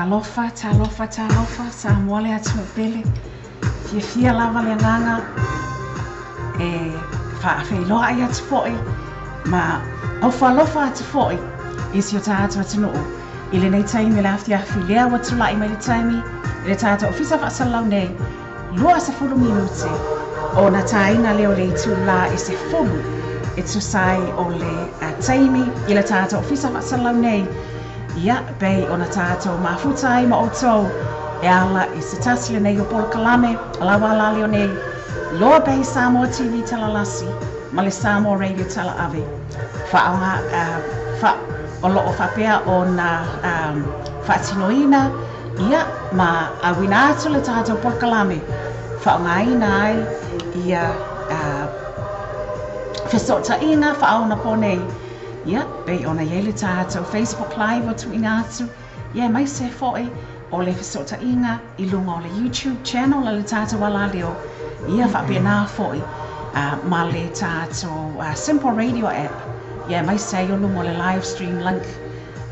talofa sa moale atu pele fia lava le nganga fa feiloa ai atu foi ma au falofa atu foi isi o tātou atu noo i le nei taimi le afti afi lea watula i mai le taimi le tātou ofisa fa salau nei lua sa fulu minuti o na taina leo le itu la i se fulu e tu sai o le taimi i le tātou ofisa fa salau nei ia bei o na tātou mafutai ma o tau e ala i se tasi le nei o polo kalame alawa ala leo nei loa bei Samoa TV talalasi ma le Samoa Radio tala ave fa o loo whapea o na whaatinoina ia ma awina atu le tātou polo kalame whaongaina ai ia whesota inga whaona ponei ia bei ona yele tātou Facebook Live o tu inga atu ia mai se foi o le whesota inga i lunga o le YouTube channel le tātou wala leo ia whapea nā foi ma le tātou Simple Radio app ia mai se o lunga o le live stream link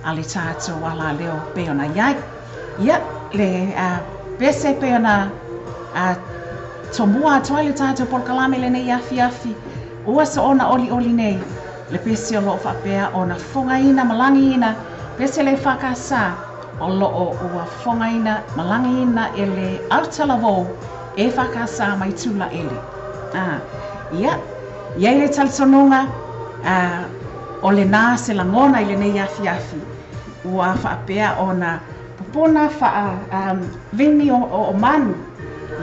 a le tātou wala leo bei ona iai ia le bese bei ona tomua atoa le tātou polo kalame le nei afi ua sa ona oli nei le pese o loo whapea o na whongaina malangiina pese le whakasa o loo ua whongaina malangiina e le autalavou e whakasa mai tula ele ia iai le talitonunga o le nā se langona i le nei afi ua whapea o na popona vini o manu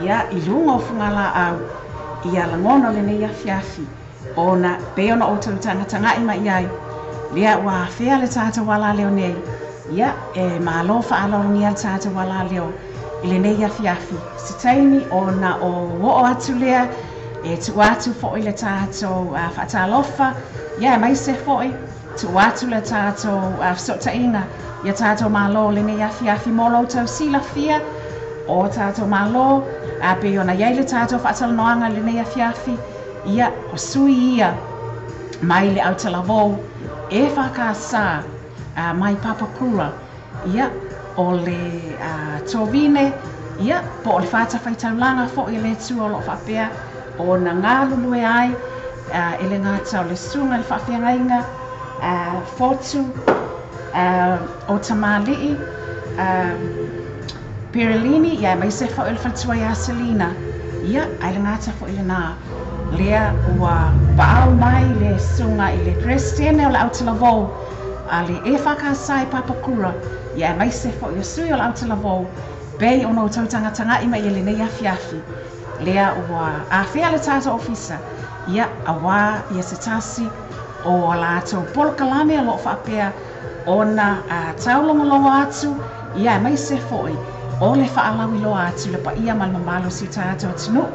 ia i lunga o whungala au ia langona o le nei afi ona pe ona o tanga i mai ai lea ua fea le tātou wala leo nei ia e malo whaalongia le tātou wala leo i le nei afi se taimi ona o atu lea e tu atu fo i le tātou whaatalofa ia mai se foi tu atu le tātou sota inga ia tātou malo le nei afi molo tau sila fia o tātou malo pe ona iai le tātou whaatalanoanga le nei afi ia o sui ia mai le autalavou e whakasa mai papakura ia o le tovine ia po o le whaatawhaitaulanga fo i le tu o lo whapea o na ngā lulue ai e le ngātau le sunga le whawhiangainga fotu o Tamalii Pirilini ia mai se fo i le whatua i Selina ia ai le ngātau fo i le nā lea ua paau mai le sunga i le Kristene o le autalavou a le e whakasai papakura ia mai se fo i sui o le autalavou bei ono tautanga i mai i le nei afi lea ua a fea le tātou ofisa ia awa ia se tasi o lātou polo kalame a lo whapea ona taulongolongo atu ia mai se foi o le whaalawi lo atu le pa ia malmamalo si tātou atinu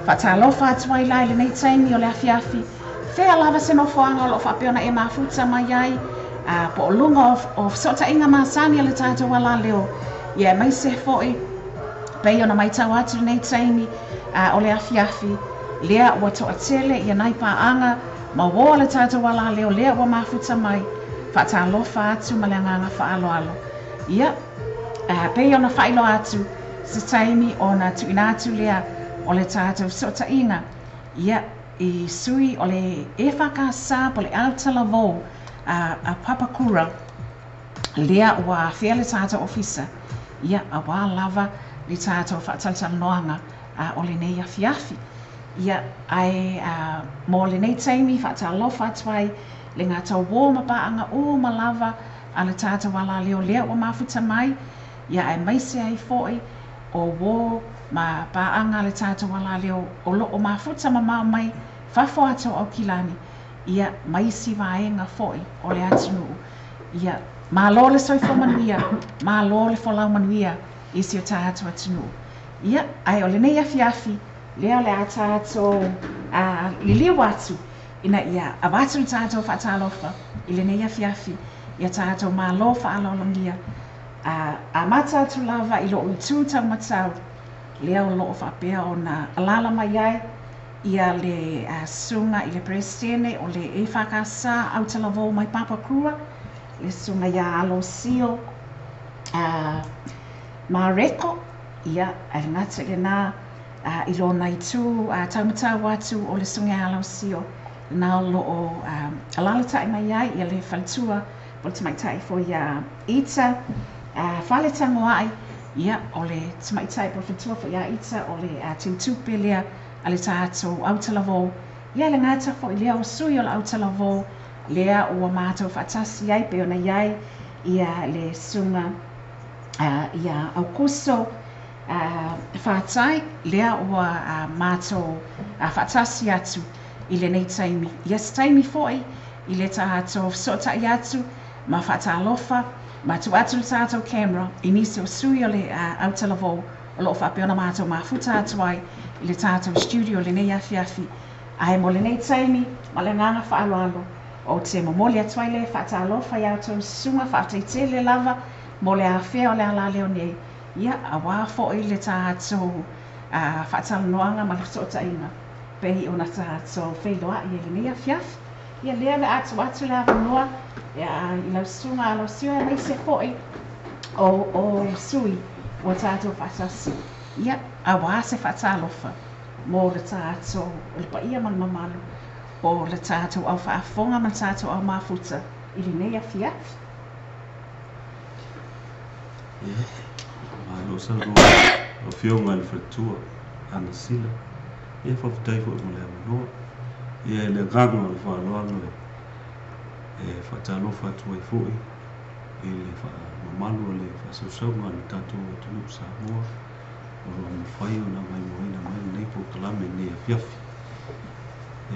whaatalofa atu ai lai le nei taimi o le afi fea lava se nofoanga o lo whapea ona e mafuta mai ai po o lunga o sota inga masani le tātou wala leo ia mai se foi pei ona mai tau atu nei taimi o le afi lea ua toa tele ia nai paanga ma woa le tātou wala leo lea ua mafuta mai whaatalofa atu ma le anganga whaaloalo ia pei ona whailo atu se taimi ona tuina atu lea o le tātou sota inga ia i sui o le e whakasa po le autalavou a papakura lea ua fea le tātou ofisa ia a wā lava le tātou whaatalanoanga o le nei afi ia ai mo le nei taimi whaatalofa atu ai le ngā tau wō mapaanga o malava a le tātou wala leo lea ua mafuta mai ia ai maise ai foi o wō ma paanga le tātou wala leo o lo o mafuta ma mai fafo atu o kilani ia maisi vaenga foi o le atunu ia ma lo le soifo manuia ma lo le folau manuia isi o tātou atunu ia ai o le nei afi lea le a tātou liliu atu ina ia avatu le tātou whaatalofa i le nei afi ia tātou ma lo whaalolongia a mata atu lava i lo utu tau matau lea o loo whapea o na alala mai ai ia le sunga i le Kristene o le e whakasa autalavou mai papakura le sunga ia alo sio ma reko ia ai ngata le na I lona i tū taumata watu o le sunga alau sio na lo o alalata i mai ai ia le whalitua o le tamaitai fo ia ita whale tango ai ia o le tamaitai po whalitua fo ia ita o le tiutupe lea a le tātou autalavo ia le ngata fo i lea o sui o le autalavo lea ua mātou whaatasi ai pe ona iai ia le sunga ia au kuso whātai lea ua mātou whaatasi atu i le nei taimi. Ia se taimi foi i le tātou sotai atu ma whaatalofa ma tu atu le tātou camera i nisi o sui o le autalavo o loo whapeona mātou ma futa atu ai i le tātou studio le nei afi ai mo le nei taimi ma le nganga whaaloalo o te momoli atu ai le whaatalofa i autou sunga whaataitele lava mo le awhea o le ala leo nei ia a wā fo'i le tātou whaatalanoanga ma le sotainga pehi o na tātou whailoa i le nia fiaf ia lea le atu le awanoa ia i lau sunga alo sio e mai se fo'i o sui o tātou whaatasi ia a wā se whaatalofa mo le tātou o le paia mamalu o le tātou au whaafonga ma tātou au mafuta i le nia fiaf lo sa lo fio mal fatua ana sila e fa futai fo mo le no e le gago le fa lo no e fa talo fa tu e fo e le fa malu le fa so so ma tatu tu sa mo o mo fai ona mai nei po kala me ne fiafi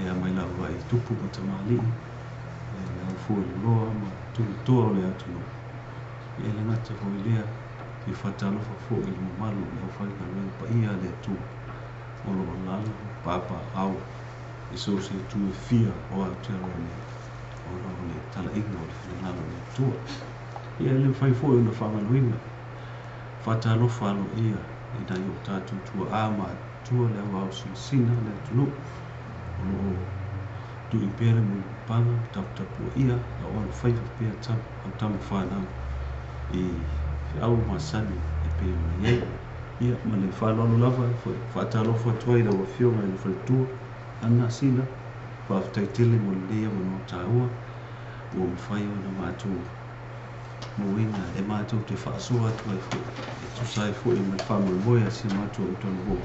e a mai la vai tupu ko tamali e la fo lo ma tu to le atu e le nata fo lea i whatalofa fo i le malu e o whaika rei pa ia le tu o lo lalo papa au i so se tu e fia o a te rane o lo le tala igno le whanalo le tua ia le whai fo i na whamanuina whatalofa alo ia i na i o tatu tua ama tua le au sina le tulu o lo tu i pere mo panga tapu ia a o le whai pia tamu whanau i au masani e pe mai ia ma le whalolo lava whaatalo whatuai rawa whio mai le whaletua ana sila whaftaitele mo lea mo no tāua o mwhai o na mātou mo inga e mātou te whaasua atu ai fo e tusai fo i mai whamoe moe a si mātou o tonu ho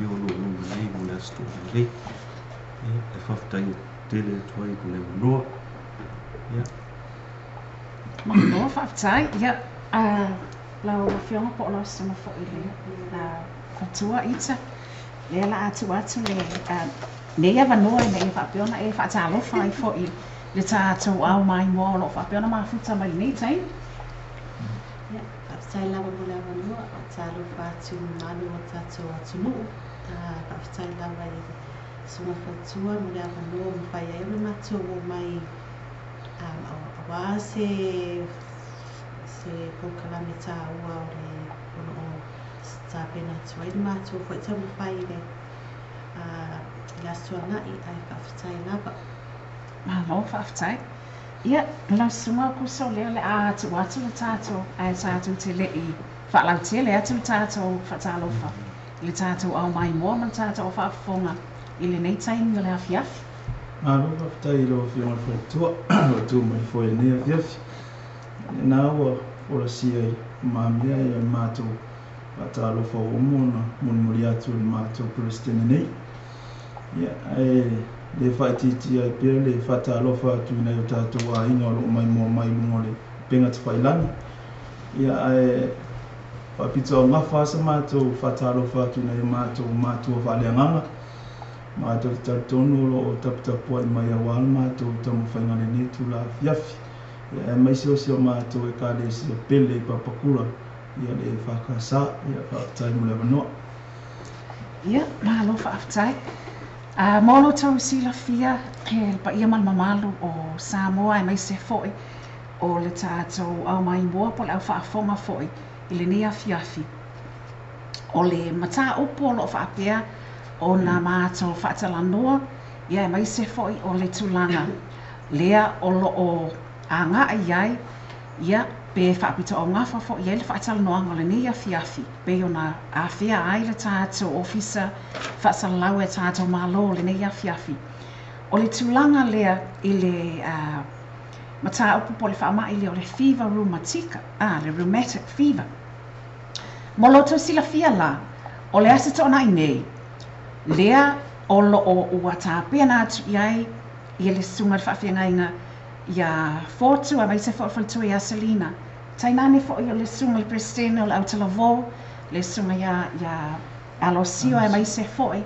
i o lo lunga nei mo le asto o rei e whaftaitele atu ai ko le manoa ia Manoa whaftai ia lau whionga po lau sama fo i le whatua ita lea la atu le nea wanoa i mea whapeona e whaatalofa ai fo i le tātou au mai moa o lo whapeona mafuta mai nei tai whaftai lawa mo le wanoa whaatalofa atu manu o tātou atu nuu whaftai lawa i sunga whatua mo le wanoa mo whai e ule matua mo mai awa se pokalame tā ua o le ono tā pena tua i mātua fo i tamu whai le i astua nai ai whaftai lava. Malo whaftai. Ia, lau sunga kuso leo le atu le tātou ai tātou te le i whaalau te le atu le tātou whaatalofa le tātou au mai moa man tātou whaafonga i le nei taimi o le awhiafi. Malo whaftai i lo whionga whaitua o tū mai fo i nea awhiafi. Nā ua ora sia i mamia i mātou whaatalofa o mona muri atu i mātou Palestina nei. Ia, le whaititi ai pia le whaatalofa atu i nei o tātou a inga o lo mai mua mai lunga le penga te whailani. Ia, whapita o ngawha sa mātou whaatalofa atu i nei mātou whaleanganga. Mātou tatonu o taputapua i mai awal mātou tamu whaingane nei tu la fiafi. Mai sio mātou e kāle sio pele i papakura ia le whakasa ia whaatai mo le wanoa. Ia, malo whaatai. Molo tau sila fia ke pa ia mamalu o Samoa e mai se foi o le tātou au mai moa po le au whaafonga foi i le nia fiafi. O le mata upo lo whaapea o na mātou whaatalanoa ia e mai se foi o le tulanga lea o lo o a ngā ai ia pe whaapita o ngafa fo i ele whaatala noanga le nei afi pe ona a whia ai le tātou ofisa whaasala lau e tātou malo le nei afi o le tūlanga lea i le mata upu po le whaamai le o le fever rheumatica le rheumatic fever mo loto sila fia la o le asa tōna i nei lea o lo o ua tāpea nā atu iai i le sunga le whaawhiangainga ia fortu a mai se whaalfaltua ia Selina tainane fo i le sunga le presidente o le Aotearoa le sunga ia alosio a mai se foi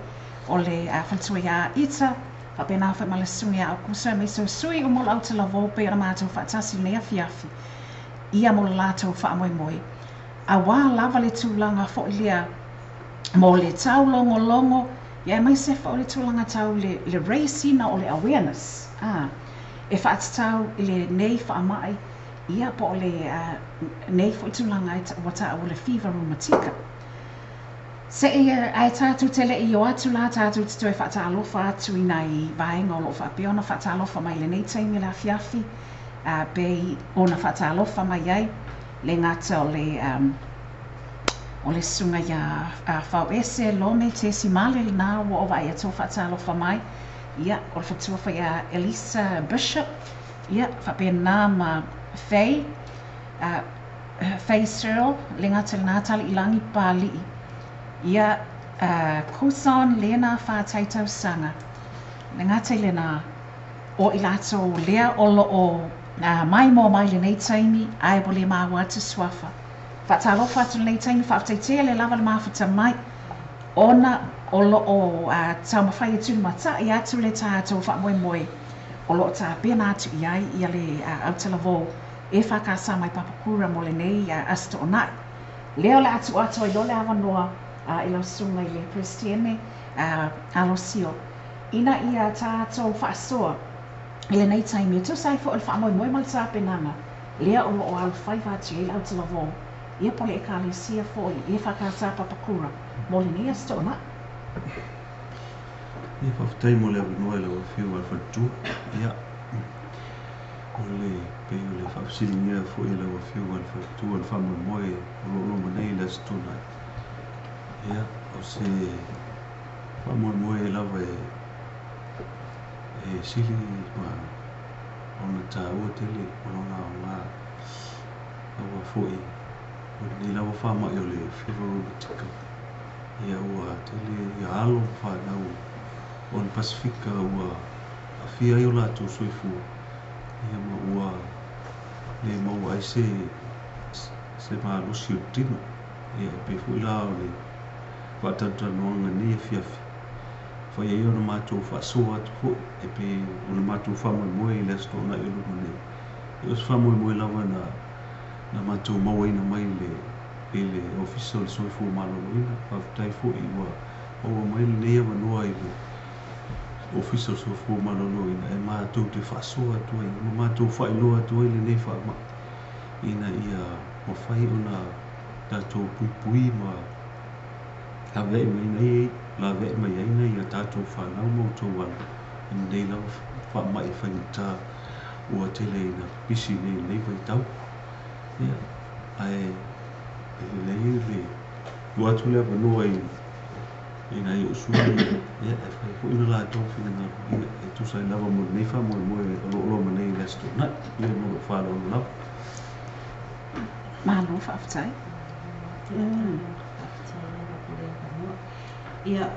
o le faltua ia Ita whapena wha ma le sunga ia Akusa mai se sui o mo le Aotearoa pe ana mātou whaatasi nei afiafi ia mo le lātou whaamoemoe a wā lava le tūlanga fo i lea mo le tau longo ia mai se fo le tūlanga tau le raisina o le awareness e whaatatau i le nei whaamai ia po le nei fo i tūlanga i wata o le fever rheumatica se e ai tātou tele i o atu la tātou tito e whaatalofa atu i nei vaenga o lo whaapeona whaatalofa mai le nei taimi la fiafi pe ona whaatalofa mai ai le ngata o le sunga ia whau ese lone te simale le nā wa o vai ato whaatalofa mai ia o le whatua whaia Elisa Bishop ia whapena ma Faye Searle le ngata le nā tali ilangi pāli ia Kusan le nā whātaitau sanga le ngata le nā o i lato lea o lo o mai mo mai le nei taimi ai bo le māua atu swafa whaatalofa atu le nei taimi whaafetaitea le lava le mawhata mai ona o lo o taumawhai e tunu mata i atu le tātou whaamoemoe o lo o tāpea nā atu i ai ia le Aotearoa e whakasa mai papakura mo le nei asto o nai leo le atu ato i lole awanoa i lau sunga i le presidente alosio ina ia tātou whaasoa i le nei taimi tu sai fo o le whaamoemoe ma le tāpenanga lea o lo o au whaiva atu i le Aotearoa ia pole e kālesia fo i e whakasa papakura mo le nei asto o nai ia whawhitai mo le awanoa i lau whiu al whatua ia o le pei o le whawsilingia fo i lau whiu al whatua al whamoemoe o lo loma nei le asto nai ia o se whamoemoe e lawa e sili ma ona tā ua tele o lona o ngā awa fo i o ni lawa whamai o le fever rheumatica ia ua tele ia alo whanau o le Pasifika ua awhia i o lātou soifua ia ma ua le mau ai se maalusi o tino ia e pe fui la o le whaatantanoanga ni e fiafi whai e ona mātou whaasoa atu fo e pe ona mātou whamoemoe i le asto na i luma nei e os whamoemoe lawa na mātou mauaina mai le ofisa o le soifua maloloina whawhitai fo i ua mai le nei awanoa i le ofisa o soifua maloloina e mātou te whaasoa atu ai ma mātou whailoa atu ai le nei whaama ina ia mawhai ona tātou puipui ma la vei mai nei la vei mai ai nei ia tātou whanau mautou wala i nei lau whaamai whaingita ua tele ina pisi nei vai tau ia ai nei le ua atu le awanoa ina i usua ia e whai fu ina la tau whina ina e tusa i lava mo nei whamoe o lo ma nei resto na ia mo lo whalo lau Malo whaafitai ia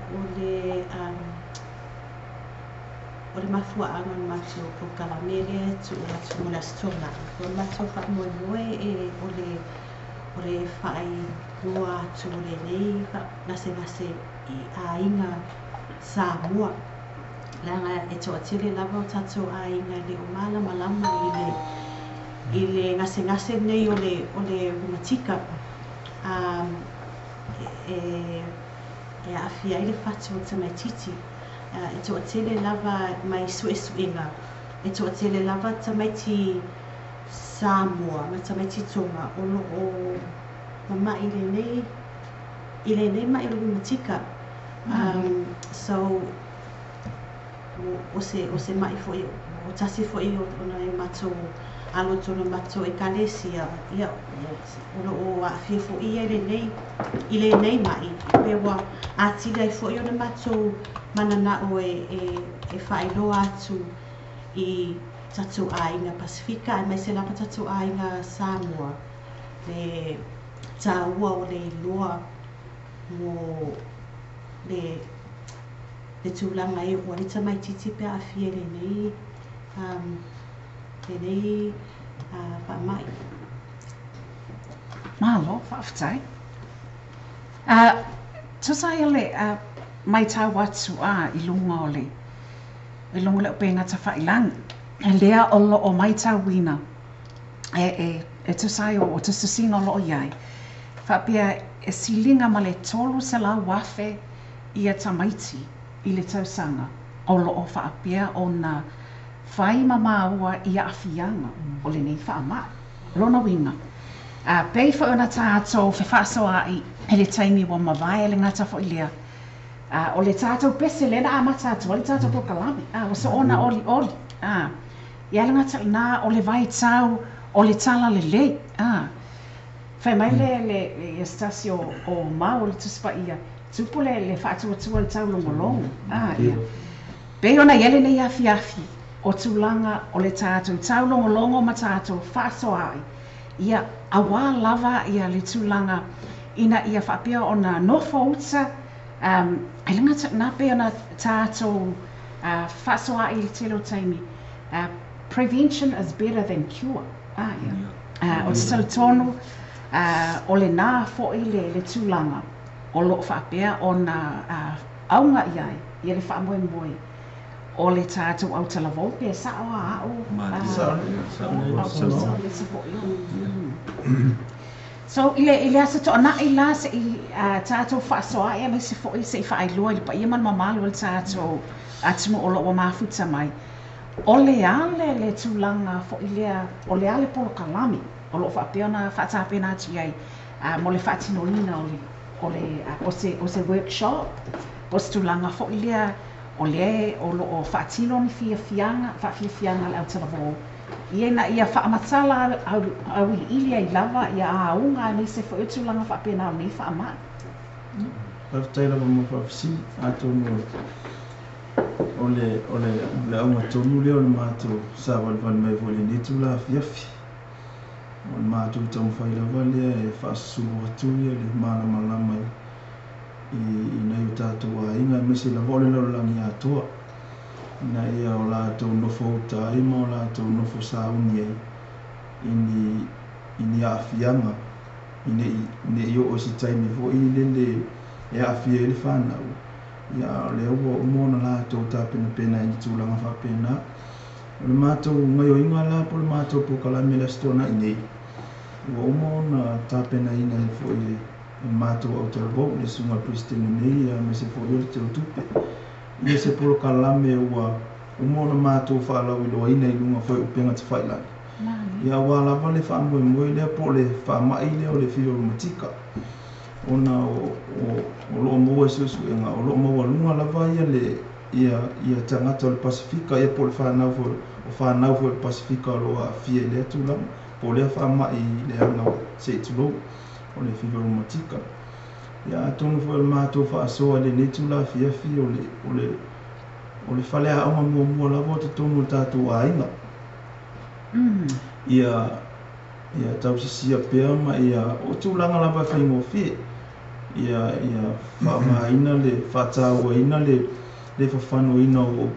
o le mafua anga o mātou ko kalamere tu e atu mo la stona o le mātou whaamoemoe o le whaai rua atu le nei nase i a inga Samoa langa e toa tele lava o tātou a inga le o malama i le ngase nei o le rheumatica e awhia i le whatu o tamai titi e toa tele lava mai suesuenga e toa tele lava tamai ti Samoa ma tamai ti Tonga o lo o mama i le nei mai o le rheumatica so o se mai foi o tasi foi o na e mātou alo tonu matou e kalesia ia o afia foʻi i lenei maʻi pe ua atili ai foʻi ona matou mananaʻo e faailoa atu i tatou aiga pasifika e mai se lava tatou aiga Samoa le tāua o le iloa mo le tulaga e ua le tamaitiiti pe afia lenei faamaʻi Malo, whaaftai. Tusai ole mai tau atu I lunga ole. I lunga le o penga ta whailangi. E lea o lo o mai tau wina. E tusai o tusasino lo o iai. Whapia e silinga ma le tolu se la wafe ia tamaiti I le tausanga. O lo o whaapia o na whai mamaua ia afianga. O le nei whaamai. Lona winga. Pei fo ona tātou fe whaasoa I le taimi wa mawai le ngata fo ilia. O le tātou pese le na ama tātou, o le tātou po kalami. O so ona oli. Ia le ngata nā o le vai tau, o le tala le lei. Whai mai le estasio o mau le tuspa ia. Tupu le whaatua le tau longolongo. Pei ona iele nei afi o tūlanga o le tātou tau longolongo ma tātou whaasoa ai. Ia awa lava ia le tūlanga ina ia whapea o na nofo uta e langa nā pe ona tātou whasoa I le telo taimi. Prevention is better than cure. O te tau tonu o le nā fo I le tūlanga o lo whapea o na aunga iai ia le whaamoe o le tātou au talavou pe saoa au So ile asa to ana ila se tātou whaasoa e mai se fo'i se whaailoa I pa ia man mamalu le tātou atumu o lo o mafuta mai o le ale le tūlanga fo'i lea o le ale polo kalami o lo whapea na whaatapena atu iai mo le whaatinolina o se workshop o se tūlanga fo'i lea o le o lo o whaatino ni fianga le au talavou. Ia na ia whaamatala au ili ai lava ia aunga nei se fo utulanga whaapena au nei whaamai. Whaftai lava mo whafisi atonu o le aunga tonu leo le mātou sa walwal mai vo le netu la fiafi. O le mātou tamu whai lava lea e whaasuru atu ia le malama I nei o tātou a inga mese la vole lau langi atoa. Na ia o lātou nofo uta ima o lātou nofo sauni ai. Ini a afianga. Ine I o si taimi fo I lele e afia ele whanau. Ia o le ua umona lātou tāpena pena I tūlanga whapena. O le mātou ngai o inga la po le mātou po kalame la stona inei. Ua umona tāpena ina I fo I mātou au talavou le sunga pristini nei me se fo iole te utupe. Ia se polo kalame ua umona mātou whaalau I loa ina I lunga fo upenga te whailani. Ia ua lava le whaamoe moe lea po le whaamai lea o le whio matika. Ona o loo moa susu enga o loo moa lunga lava ia tangata o le Pasifika ia po le whanau fo le Pasifika o loa fie lea tūlanga. Po lea whaamai lea ngau se tulou. O le whiwa matika. Ia tonu fo le mātou whaasoa le netu la fiafi o le whale a aunga mua lava o te tonu tātou a inga. Ia tausisia pea ma ia o tūlanga lava whaingo fie. Ia whaamaina le whātāua ina le whawhano ina o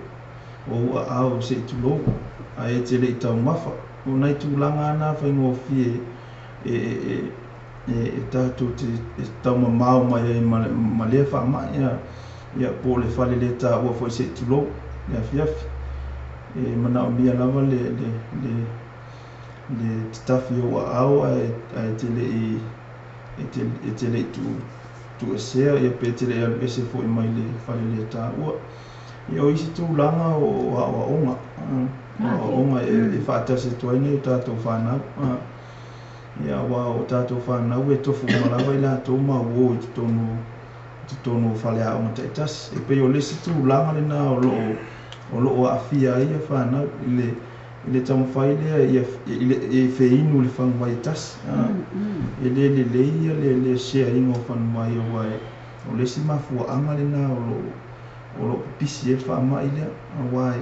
ao se tulou. A e te le I tau mawha. O nei tūlanga ana whaingo fie e tātou te tau mamau mai ai ma lea whaamai ia po le whale le tā ua fwoi se tulou le afiafi e mana o mia lava le titafi o au e te le tu esea ia pe te le alu ese fwoi mai le whale le tā ua ia o isi tūlanga o onga onga e whaatase tuaine o tātou whanau Ia wa o tātou whanau e tofu malawa I lātou ma uo I te tonu whale a onga taitasi. E pei o lesi tūlanga le nā o loo a awhia ia whanau I le tamu fai le e feinu le fang mai tas le ia le share ingo fan mai wai o le sima fu anga le na o lo pisi e fa mai le wai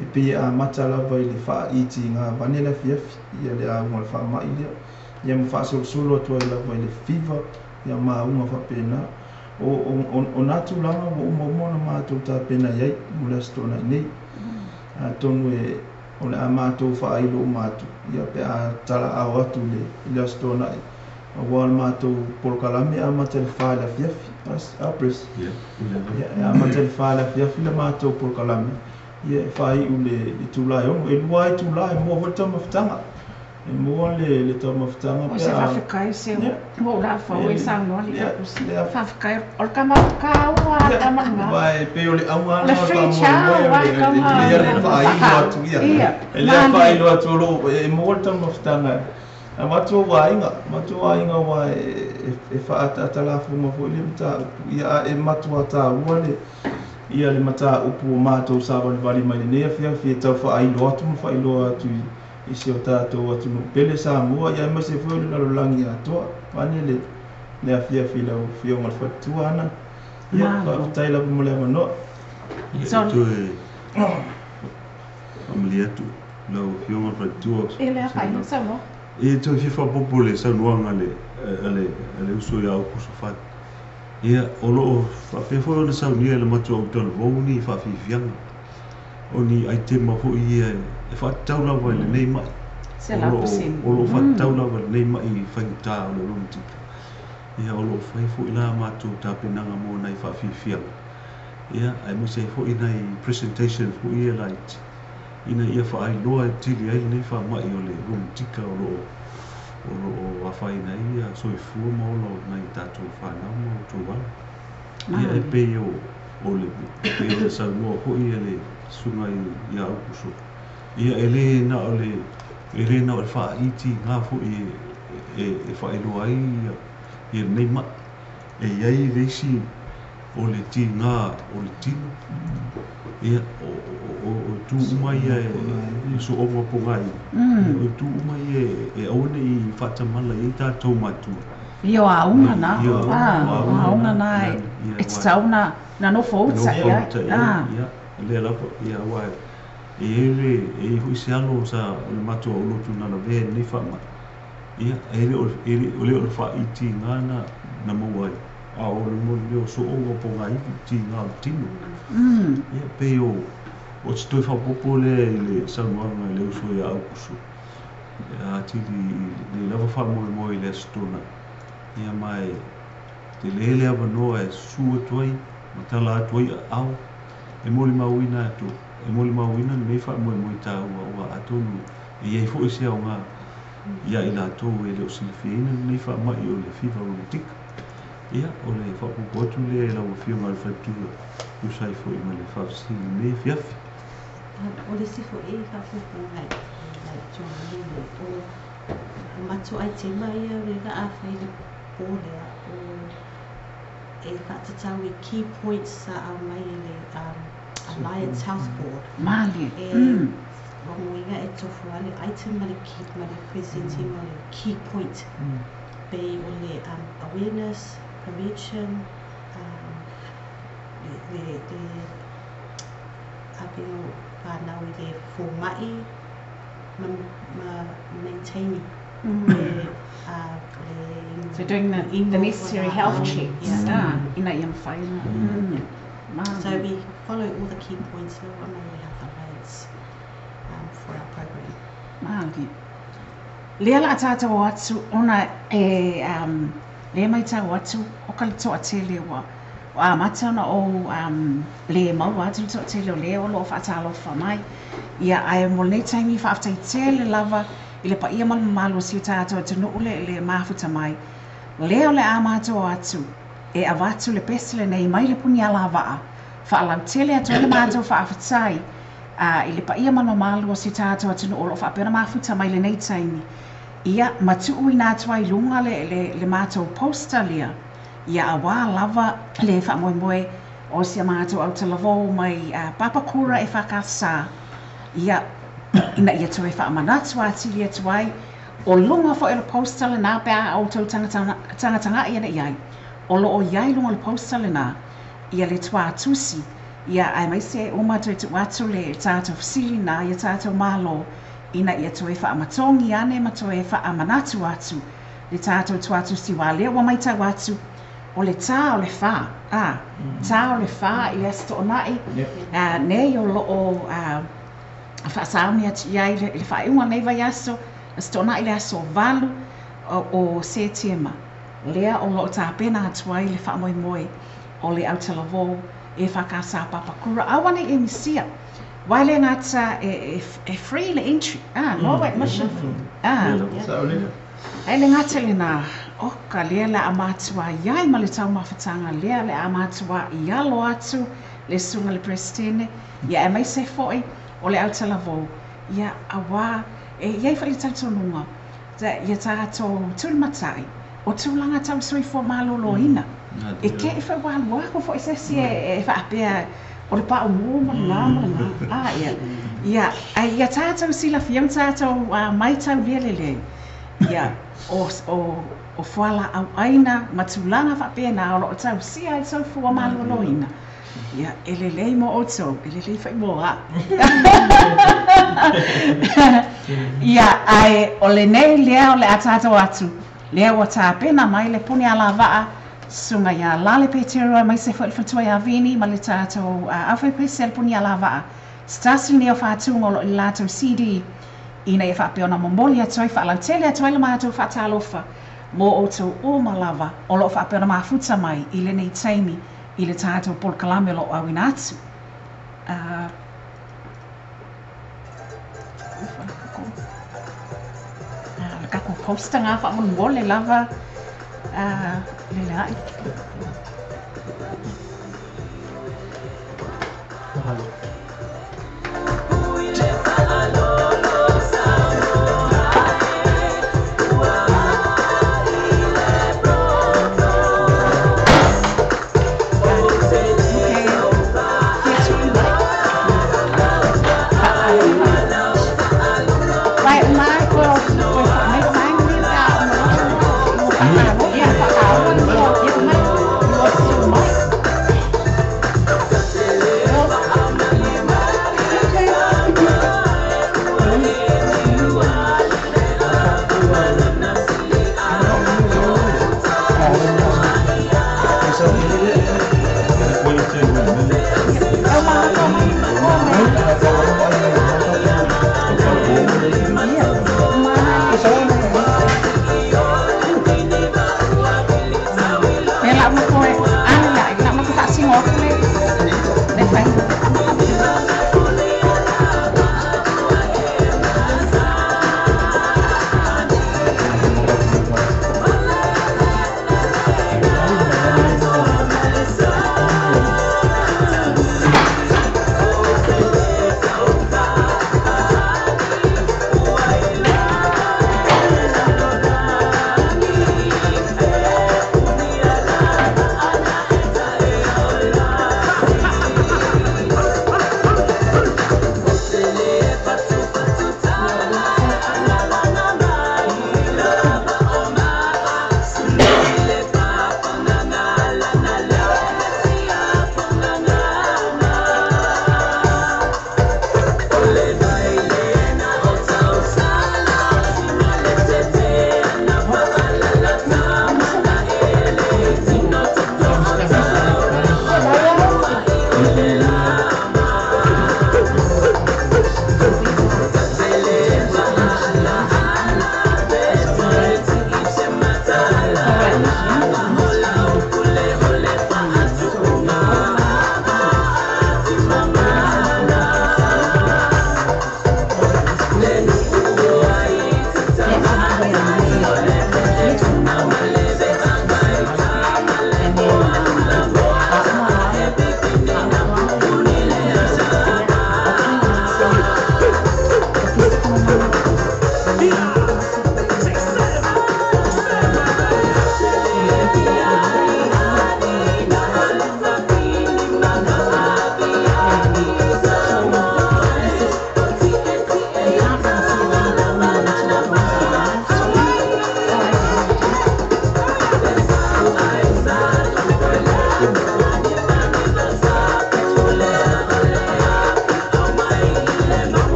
e pe a matala vai le fa iti nga vanela fief ia le a mo fa mai le ia mo fa solo to la vai le fever ia ma uma fa pena o natu langa mo na ma to ta pena ia mo le stona nei a tonu e o le amatou whaailo mātou ia pe a tala au atu le stona a wal mātou polokalame a matel whaala fiafi a pres a matel whaala fiafi le mātou polokalame ia whai u le tūlai ono e lua e tūlai mua hoi tau mawhitanga e mua le tau mawhitanga o se whawhikai se o la whau e sao noa li kapusi whawhikai o ka mawhikau a tamanga vai pe o le aunga le free chow vai ka ma le whaailo atu ia e le whaailo atu lo e mua tau mawhitanga a matua wainga wa e whaatalafu mawho le mta ia e matua ta ua le ia le mata upu o mātou sa wali mai le nea fia tau whaailo atu i se o tātou atu no pele sa mua ia ma se foi le lalolangi atoa pane le afia fila o fia ngal fatua ana ia ka taila mo le mano ia tu amlia tu lo fia ngal fatua ele a kai sa mo e tu fifa popole sa nuanga ale uso ya o kusofat ia olo fa fe foi le sa ni le matua o tonu voni fa fifianga oni ai te maho ia e fa taula wa le nei mai se la pusin o lo fa taula wa le nei mai fa ta o lo mtika ia o lo fa fu ina ma tu ta penanga mo nai fa fifia ia ai mo se fu ina i presentation fu ia light ina ia fa ai loa tili ai nei fa mai o le ro mtika o lo fa ina ia so i fu mo lo nai ta tu fa na mo tu wa ia e pe o le sa mo ho ia le sunga ia upuso ia elena o le fa iti nga fu e fa elo ai ia nei ma e ai vesi o le ti nga o le tino ia o tu mai e so o mo ngai o tu mai e one i fata mala i ta tomatu io a una na e tsauna na no fouta ia le la ia wa e hu se alo sa le mato o lo tuna la ve ni fa ma ia o le fa iti ngana na mo wa a o le mo le so o po ngai ti nga tino ia pe o sto fa popole le sa no le so ia o kusu a ti di la fa mo le stona ia mai te lele ava no e su toi matala toi au e moli mauina tu e moli mauina me fa mo ta wa atonu e ai fo sia nga ia ila to e le silfina me fa mai o le fiva o le tik ia o le fa po tu le la o fio mal fa tu u sai fo i le fa si me fiaf o le sifo e fa fo ngai to le o matu ai te mai le ga a fa le pole o e fa tau i key points sa a mai le Alliance House Board. Mali. Wanguinga e tofu ale item mali keep mali presenting mali key point. Be ole awareness, prevention, the abino now the formai maintaining. So doing the necessary health checks. In a young fire. So we follow all the key points here on the Health Alliance for our program. Mali. Lea la tata watu ona le mai ta watu o ka to atele wa mata na o le mau watu to atele le o lo fa ta lo fa mai ia ai mo le taimi fa after tele lava ile pa ia mal malo si tata to no le mafuta mai le o le amato watu e avatu le pesile nei mai le punia lava fa la tele to le mato fa aftai ile pa ia mal malo si tata to no lo fa pena mafuta mai le nei taimi ia matu ina twai lunga le mato postalia ia awa lava le fa moe o si mato au te lavo mai papakura e fakasa ia ina ia toe whaamanatu atili atu ai o lunga fo e le posta le nā pēa au tau tanga ia na iai o lo o iai lunga le posta le nā ia le tua atusi ia ai mai se o mātou tu atu le tātou fasili nā ia tātou malo ina ia toe whaamatongi ane ma toe whaamanatu atu le tātou tu atusi wā lea wa mai tau atu o le tā o le whā tā o le whā i le asto o nai nei o lo o whaasauni atu iai le whaeunga nei vai aso asto o nai le aso valu o se tiema lea o lo tā pena atu ai le whaamoe moe o le Aotearoa e whakasa papakura awane e misia wai le ngata e free le entry no wait mission ai le ngata le na o ka lea le amatua iai ma le tau mawhatanga lea le amatua i alo atu le sunga le Prestene ia e mai se foi o le Aotearoa ia awa e iai whali tautonunga ia tātou tūmatai o tūlanga tau sui fo malolo ina e ke e wha walu wako fo isesi e wha apea o le pa o mua ngā ia ia tātou sila fiam tātou mai tau lelele ia o whala au aina matulanga wha apea nā o lo tau sia i tau fua malolo ina ia e lelei mo oto e lelei whai moa ia ai o le nei lea o le atatou atu lea ua tā pena mai le puni ala waa sunga ia lale petero mai se fo fatua ia vini ma le tātou awhai pese le puni ala waa stasi neo whātunga o lo i lātou CD ina e whapeo na momoli atoi whaalau tele atoi le mātou whaatalofa mo o tau o malawa o lo whapeo na mafuta mai i le nei taimi i le tātou pol kalame lo awina atu kako posta ngā whaamon le lava le lai Hãy subscribe cho kênh Ghiền Mì Gõ để không bỏ lỡ những video hấp dẫn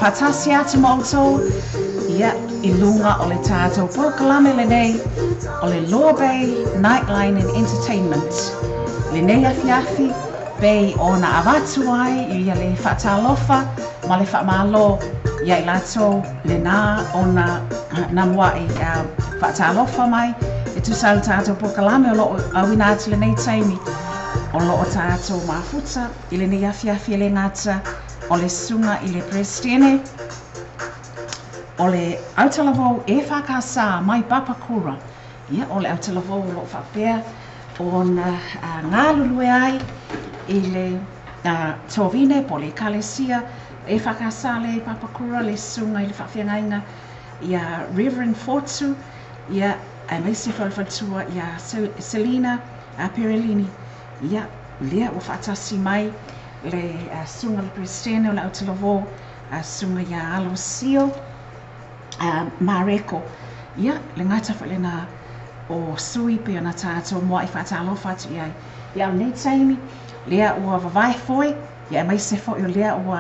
Fatasia te moto ia ilunga o le tātou porokalame le nei o le Lower Bay Nightline and Entertainment. Le nei afi bei o na awatu ai ia le whaatalofa ma le whaamalo ia I lato le nā o na namwai whaatalofa mai e tu sa le tātou porokalame o lo awina atu le nei taimi o lo o tātou mafuta I le nei afi le ngata o le sunga I le Prestiene o le Aotearoa e whakasa mai Papakura ia o le Aotearoa o lo whapea o na ngā lulue ai I le tovine po le Kalesia e whakasa le Papakura le sunga I le whawhiangainga ia Reverend Fortu ia ai meisi whalwhatua ia Selina Perellini ia lea o whaatasi mai le sunga le Prestiene o le Aotearoa sunga ia Alosio Mareko ia le ngata whalena o sui pe ana tātou moa I whaatalofa atu iai ia o nei taimi lea ua vavai foi ia mai se foi o lea ua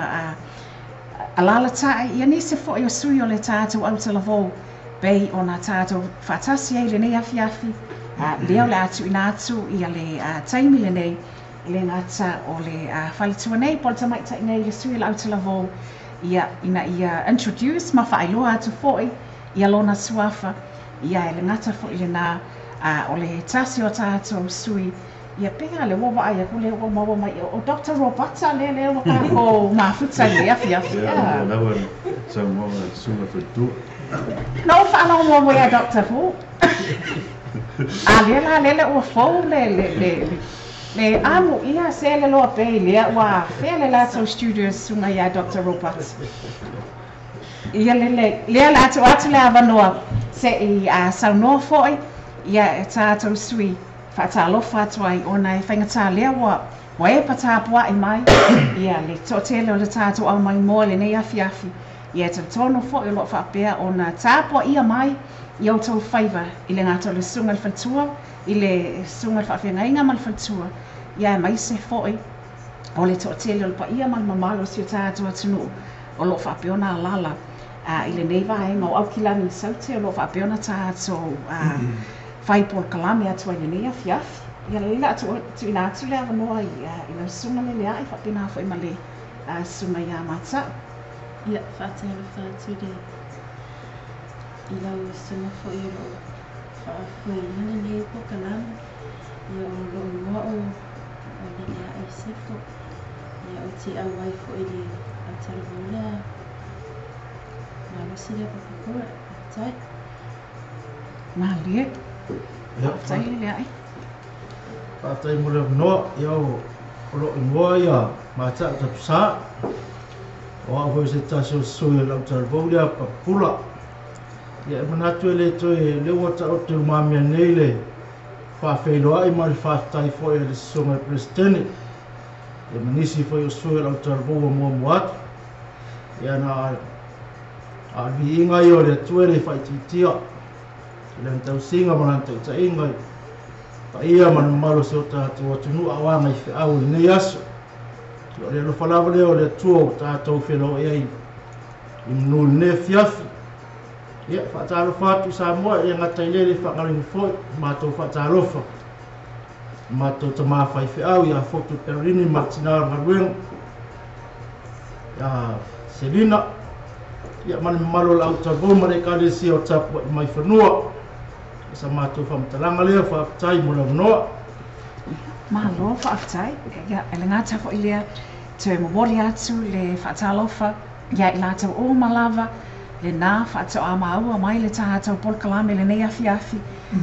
alala tae ia ni se foi o sui o le tātou Aotearoa bei o na tātou whaatasi ai le nei afi lea o le atu ina atu ia le taimi le nei le ngata o le whalitua nei po le tamaita nei le sui le Aotearoa ia ina ia introduce ma whaailoa atu foi ia lona suafa ia le ngata foi le nā o le tasi o tātou sui ia pega le wa ia kule o mawa mai o Dr. Roberta le o ka ko mafuta le afia Ya, lawa sama sunga fetu. no fa no mo ya Dr. Fu le o fo le amu ia se le lo pe le wa fe le la so studios sunga ya Dr. Roberta ia le la to atle avanoa se I sa no foi ia tato sui Whaatalofa tuai o nei whaingata lea wa e patapua I mai ia le totele o le tātou au mai moa le nei afi ia te tono fo I lo whaapea o na tāpua ia mai I au tau whaiva I le ngātou le sunga le whantua I le sunga le whaafenga inga mal whantua ia mai se foi o le totele o le pa ia mal mamalo si o tātou atunu o lo whaapea na lala I le nei vaenga o au kilani saute o lo whaapea na tātou fai por kalame atu ai nei afiafi ia leila atu ina atu le avanoa ina sunga le lea I whapena fo I male sunga ia mata ia whaatelo whaatu de I lau sunga fo I lo whaafui nana nei po kalame ia o lo mua o le lea I sefo ia o ti au ai fo I le atalo lea na losi lea papakura tai ma lie tai le ai Patai mula no yo lo mo ya mata tapsa o a se taso so la tarbolia papula ya manatu le to le wata o tu mamia nele fa felo ai mal fa tai fo le songa presidente e manisi fo yo so la tarbo mo moat ya na a vi inga yo le tuele fa titia Ilan tau singa manan tau ta ingai pa ia man malo se o tātou atunu awanga I whiau I nei aso o le alo whalawa leo le tua o tātou whenau e ai I mnul ne fiafi ia whaatalo whatu sa moa e ngatai lele whangaringu fwoi mātou whaatalofa mātou ta mawhai whiau ia fotu perini Martinara Ngaruenga ia Selina ia man malo la utabo mare kale si o tapu mai whanua sa mātou whamtalanga lea whaatai mula mnoa malo whaatai ia ele ngata fo I lea te mawori atu le whaatalofa ia I lātou o malava le nā whaatau a maua mai le tātou polkalame le nei afiafi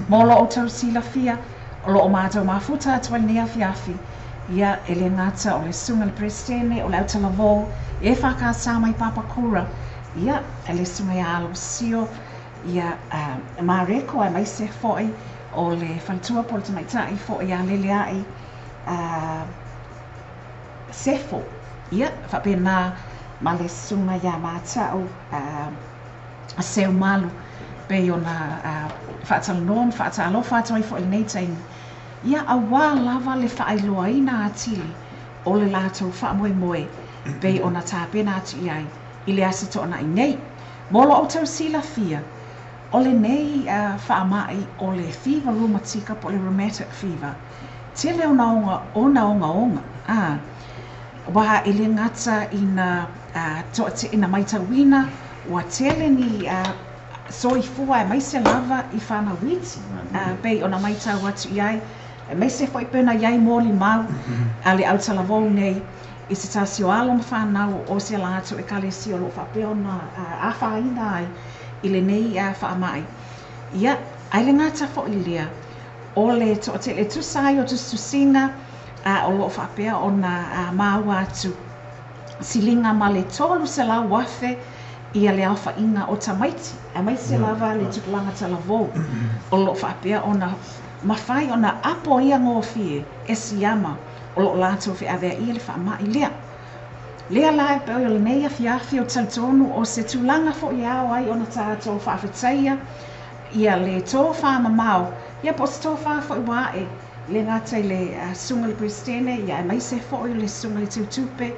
molo o tau silafia o lo o mātou mafuta atu le nei afiafi ia ele ngata o le sunga le presidente o le autalavo e whakasa mai papakura ia ele sunga ia alo sio ia mareko ai mai se foi o le whantua po le tamaitai foi ia lele ai sefo ia whapena ma le sunga ia mātau a seu malu pe ona whaatalonom whaatalofa atu ai foi nei taimi ia awa lava le whaailoaina atili o le lātou whaamoemoe pe ona tāpena atu iai I le asa to'ana I nei molo o tau silafia o le nei whaamai o le fever rheumatica po le rheumatic fever te leo naonga waha I le ngata ina maitawina wa tele ni soifua e maise lava I whana witi pe ona maitau atu iai e maise fwoi pena iai mōli mau a le autalavou nei I se tasio alo ma whanau o se lātou e kale si o lo whapeo na a whaina ai I le nei whaamai. Ia, ai le ngata fo I lea o le to'ate le tusai o tusinga o lo whapea o na māua atu silinga ma le tolu se la wafe ia le alfa inga o tamaiti. A mai se lava le tukulanga talavou o lo whapea o na mawhai o na apo ia ngofie e siyama o lo lātou fi avea ia le whaamai lea. Lea lai pe o le nei afiafi o tautonu o se tūlanga fo I au ai o na tātou whaafetaia ia le tō whaamamau. Ia po se tō whaafo I wae le ngātai le sunga le pristene ia e mai se fo I le sunga le tūtupe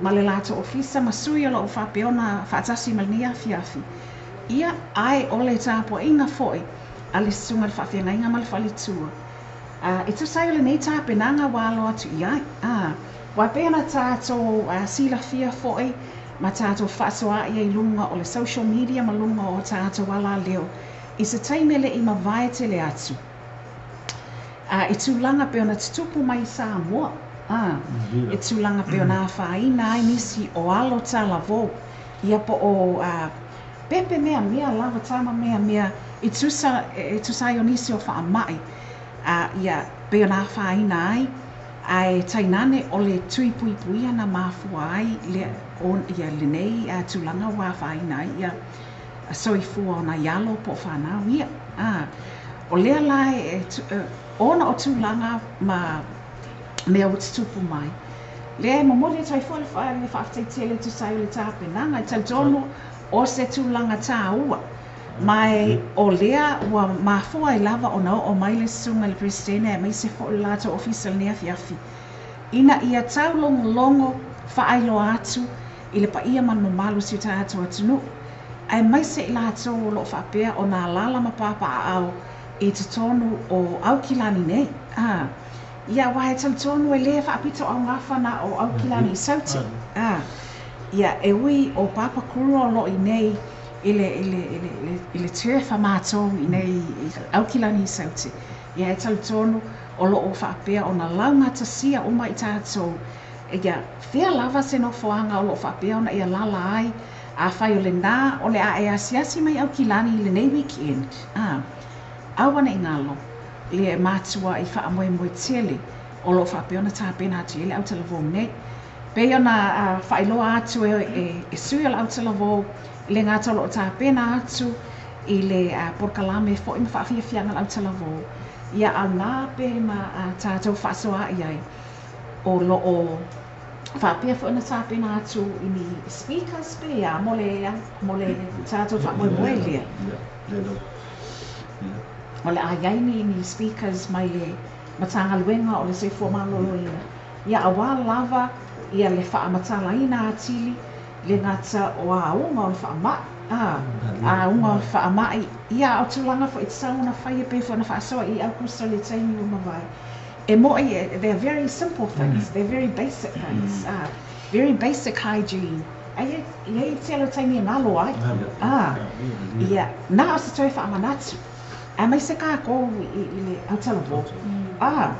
ma le lātou ofisa ma sui o lo whapeona whaatasi ma le nei afiafi. Ia ai o le tāpua inga fo I a le sunga le whaafenga inga ma le whalitua. E tu sai o le nei tāpenanga walo atu iai. Wa pena tātou silafia foi ma tātou whaasoa I lunga o le social media ma lunga o tātou wala leo. I se taimele I ma vai te le atu. I tūlanga pe ona tutupu mai Samoa. I tūlanga pe ona whaina ai nisi o alo tālavo. Ia po o pepe mea lava tama mea i tusai o nisi o whaamai. Ia pe ona whaina ai. Ai tainane o le tui pui pui ana mafua ai ia le nei tūlanga wa whaina ai. Ia soifua ona ialo po whanau ia. O lea lai ona o tūlanga ma mea o tutupu mai. Lea mamori e tai fole whae le whaaftai le tusai o le tāpenanga i tautonu o se tūlanga tā ua. Mai o lea ua mafua i lava o mai le sunga le presidene mai se fo le lato official nea fiafi. Ina ia tau longo whaeilo atu i le pa ia manu malu si ta atu atunu. Ai mai se i lato o lo whapea o nā lala mapapa au i te tonu o Aukilani nei. Ia wahe tau tonu e lea whaapita o ngawhana o Aukilani i sauti. Ia e ui o papa kurua o lo i nei i le tuefa mātou i nei Aukilani i sauti. Ia e tau tonu o lo o whaapea o na laumata sia uma i tātou. Ia whea lava se no whoanga o lo whaapea o na ia lala ai a whai o le nā o le a e asiasi mai Aukilani i le nei weekend. Awana i ngalo, le mātua i whaamoe moe tele o lo whaapea o na tāpena atu i le Aotearoa nei. Pei ona whailoa atu e sui o le Aotearoa i le ngātau lo o tāpena atu i le porkalame fo i mawhaafia fianga le Aotearoa. Ia au nā pe ma tātou whaasoa i ai o lo o whaapea fo ina tāpena atu i ni speakers pe a mole tātou whaamoe moe lea. O le aiaini ni speakers mai le matanga luenga o le se formaloloina. Ia awa lava ia le whaamatalaina atili le ngata o aunga o le whaamai. Aunga o le whaamai. Ia au tūlanga fo i tsauna whaia pe fo na whaasoa i au kusa le taimi o mawai. E moi, they're very simple things. They're very basic things. Very basic hygiene. Ia te alo taimi ngalo ai. Ia, nā o se toi whaamanatu. A mai se kako i le Aotearoa.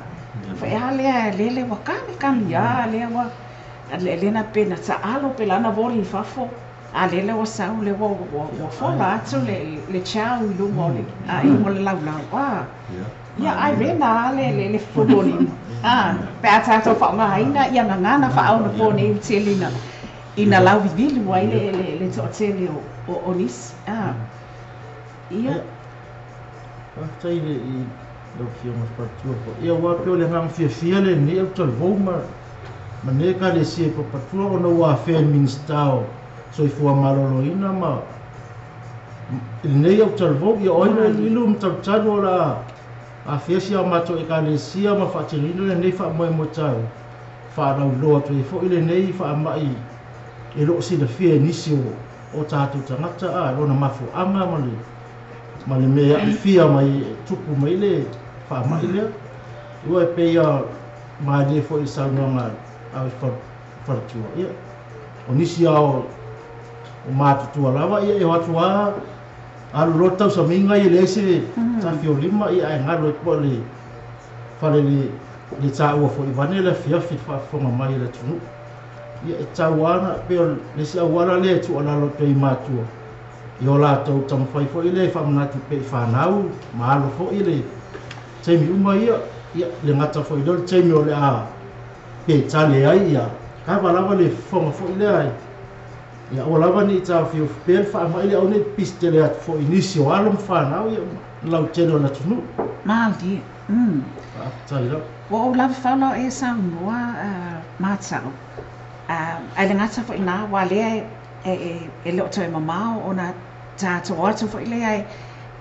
Fa ea lea wakame kami lea wa lena pena ta alo pe lana voli i fafo. A lele wa sau le wa fola atu le chau i lungo le i mo le laulau. Ia ai rena le fodoni. Pe a tātou whaongahaina ia ngangana whaona pōne i telina. Ina lau vivili wai le toʻatele o nisi. Ia. Tai le i lo fio mas patua po ia wa pe le ngang fia le ni o tol voma ma ne ka le si po patua o no wa fe ministao so i fua malolo ina ma nei o tol vo ia o le ilum tau talo la a fia si ma to e ka le si ma fa tino le nei fa mo tau fa na lo to i fo ile nei fa mai e lo si le fia ni si o tatu tangata a lo na mafu anga ma le mea fia mai tupu mai le wha mai lea. Ua e peia mai le fo i saunanga au wharatua. Ia, o nisi ao o mātutua lawa, ia e watua alu rotau sa minga i le se tawhio lima, ia e ngaro e po le whare le tā ua fo i wane le fiafi whafonga mai le tunu. Ia e tau ana, peo le si awara le tu ala loto i mātua. I o lātou tamawhai fo i le whamanatu pe i whanau, maalo fo i le teimi uma ia le ngata fo i lor teimi o le a pe tale ai ia. Ka walawa le whonga fo i le ai. Ia o lawa ni tā whio pēr whaama i le au ne piste le atu fo i nisi o alom whanau ia lau tēno na tunu. Māli. Tai rau. O lawa whanau e saunua mātau. Ai le ngata fo i nā wā lea e leo toi mamao o na tātou atu fo i lea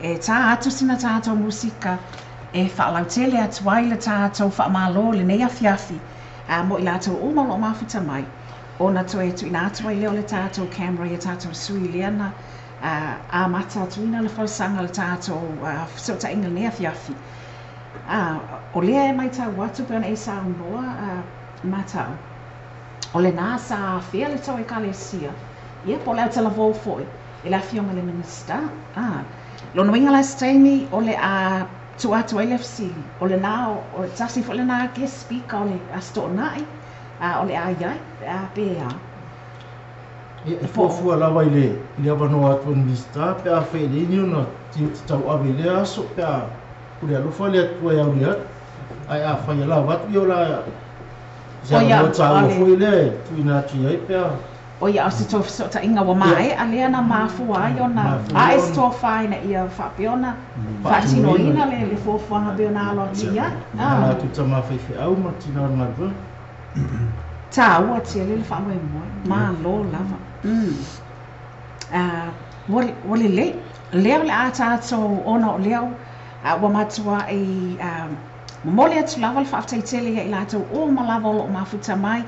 e tā atu sina tātou musika e whaalau tele atu ai le tātou whaamalo le nei awhiawhi mo i lātou uma lo mawhita mai o na toi tu ina atu ai leo le tātou camera i tātou sui leana a mata atu ina le whalsanga le tātou sota inga nei awhiawhi o lea e mai tau atu peona e sa unboa matau o le nā sa whia le tau e kalesia ia po le Aotearoa foi e la fionga le minista lo no inga la staimi o le a tu atu ai le fasili. O le nā, o tasi fo le nā guest speaker o le asto nai, o le ai, a pēa. E fuafua lava i le avanoa atu an mista, pe a whaelini ona tiu te tau awe le aso, pe a ule alofa le atua e au le atu. Ai a whai lava atu i o la zia o ta o fui le, tu ina atu iai pe a. O ia o se tofu so ta inga wa mai, a lea na mafua ai ona, a e se tofu ai na ia whapeona, whaatino ina le fuafuanga beona alo ati ia. Nā tu ta mawhaiwhi au ma tina ar marua. Ta ua tia le whaamoi moe, ma lo lava. Wale le, leo le a tātou ona o leo, wa matua i mole atu lava le whaaftaitele ia i lātou o ma lava o lo mafuta mai,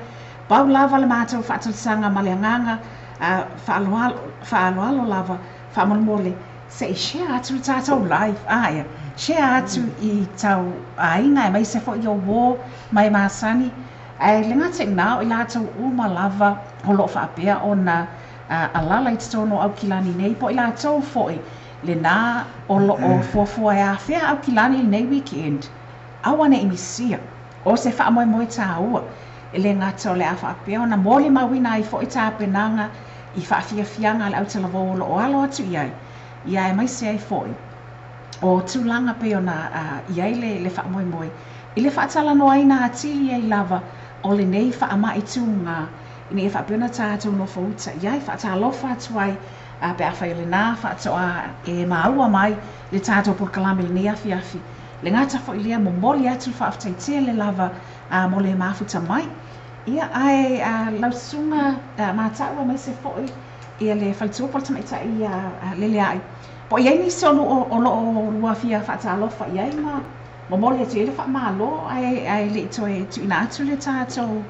pau lava le mātou whaatalisanga ma le anganga, whaaloalo lava, whaamole se i share atu le tātou live, aia, share atu i tau ainga e mai se fo i o wō mai māsani, e le ngate ngā o i lātou o ma lava o lo whaapea o na alala i tatono au kilani nei, po i lātou foi le nā o lo o fuafua e a whea au kilani nei weekend, awane i misia, o se whaamoe moe tā ua, e le ngata o le a whaapea o na mole mawina i fo i tā penanga i whaafiafianga le au talavo o lo o alo atu iai, ia e mai se ai foi, o tūlanga pe o na iai le whaamoe moe, i le whaatala noa ina atili ai lava, o le nei whaama i tūnga, i nei whaapena tātou no fauta, iai whaatalofa atuai, pe a whai le nā whaatoa e maua mai, le tātou purkalame le nei afi, le ngata fo i lea mo mori atu whaafutaitea le lava, mo le mafuta mai, ia ai lausunga mātaua mai se foi, ia le whalitua polta mai ta i le leai. Po iai ni sonu o lo o ruafia whaatalofa, iai mo mori atu e le whaamalo, ai le ito e tu ina atu le tātou,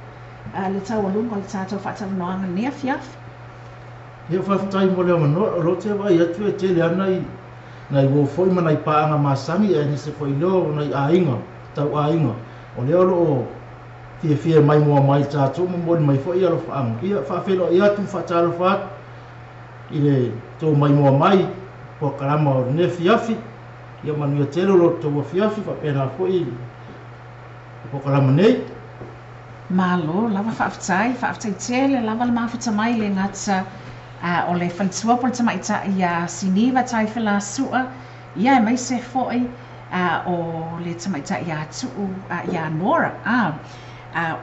le tau alunga le tātou whaatalanoanga nei afi. Ia whaafutai mo leo manoa, o rote wai atu e tele ana i nai wo foi mana i paanga masangi e ni se foi leo nai ainga, tau ainga. O leo lo fie mai mua mai tātou mo mori mai foi alo whaanga. Ia whaafelo i atu whaatalo whaat i le tō mai mua mai po karama o ne fiafi. Ia manuia telo lo tō fiafi whapena foi po karama nei. Malo, lava whaafutai tele, lava le mafuta mai le ngata o le whalitua po le tamaita i siniva tai whila sua, ia e mai se foi o le tamaita i tuu i Nora.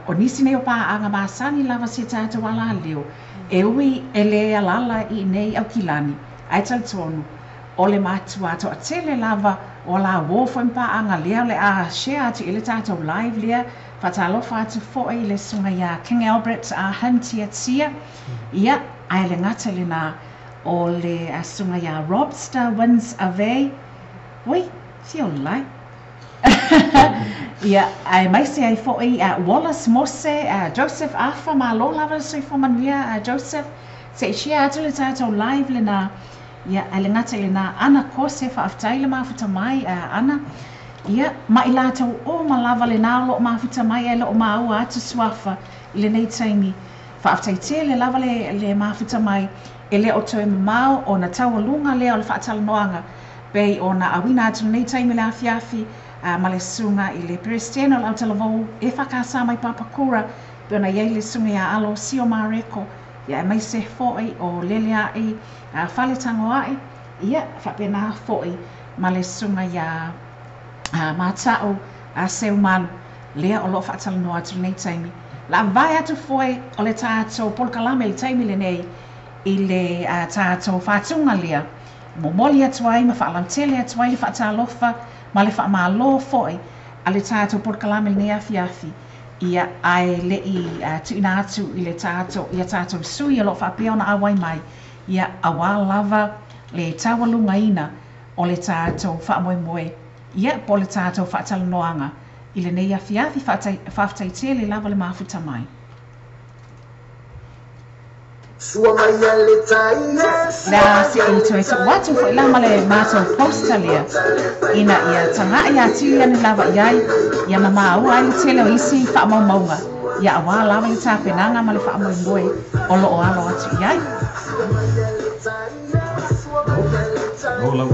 O nisi nei o pāanga māsani lava se tātou ala leo, e ui e le alala i nei au kilani, ai tali tonu, o le mātua to a tele lava o la wofo pāanga leo le a share atu i le tātou live lea, whaatalofa atu foi le sunga ia King Albert Hamtia Tia, ia ai le ngata le nā o le sunga ia Robster Wins Ave, oi, fio lai. Ia, ai mai se ai foi Wallace Mose, Joseph Afa, ma lo lava sui fomanuia Joseph, se share atu le tātou live le nā, ia ai le ngata le nā Ana Kose whaaftai le mafuta mai, Ana, ia, ma i lātou o ma lava le nā lo mafuta mai e lo ma au atu suafa i le nei taimi, whaaftai le lava le mafuta mai e le o toi mamau o na taualunga leo le whaatalanoanga pei o na awina atu nei taimi le afiafi ma le sunga i le Prestiano le Autalavou e whakasa mai papakura pe ona iei le sunga ia alo sio mareko ia e mai se foi o lele ai whale tango ai ia whapena foi ma le sunga ia mātao seu manu lea o lo whaatalanoa atu nei taimi. La vai atu foi o le tātou polkalame le taimi le nei i le tātou whātunga lea. Mo moli atu ai, ma whaalantele atu ai le whaatalofa, ma le whaamalo foi a le tātou polkalame le nei afi. Ia ai le i tuina atu i le tātou sui o lo whaapea ona awai mai. Ia awa lava le tawalunga ina o le tātou whaamoemoe. Ia po le tātou whaatalanoanga. I le nei afiafi whaaftai le lava le mafuta mai. La se i toi so watu fo ilama le mātou posta lea. Ina ia tanga ia tia ni lava iai. Ia mama au ai le tele o isi whaamaumaunga. Ia awa lava le tāpenanga ma le whaamoemoe o lo o alo atu iai. Rola.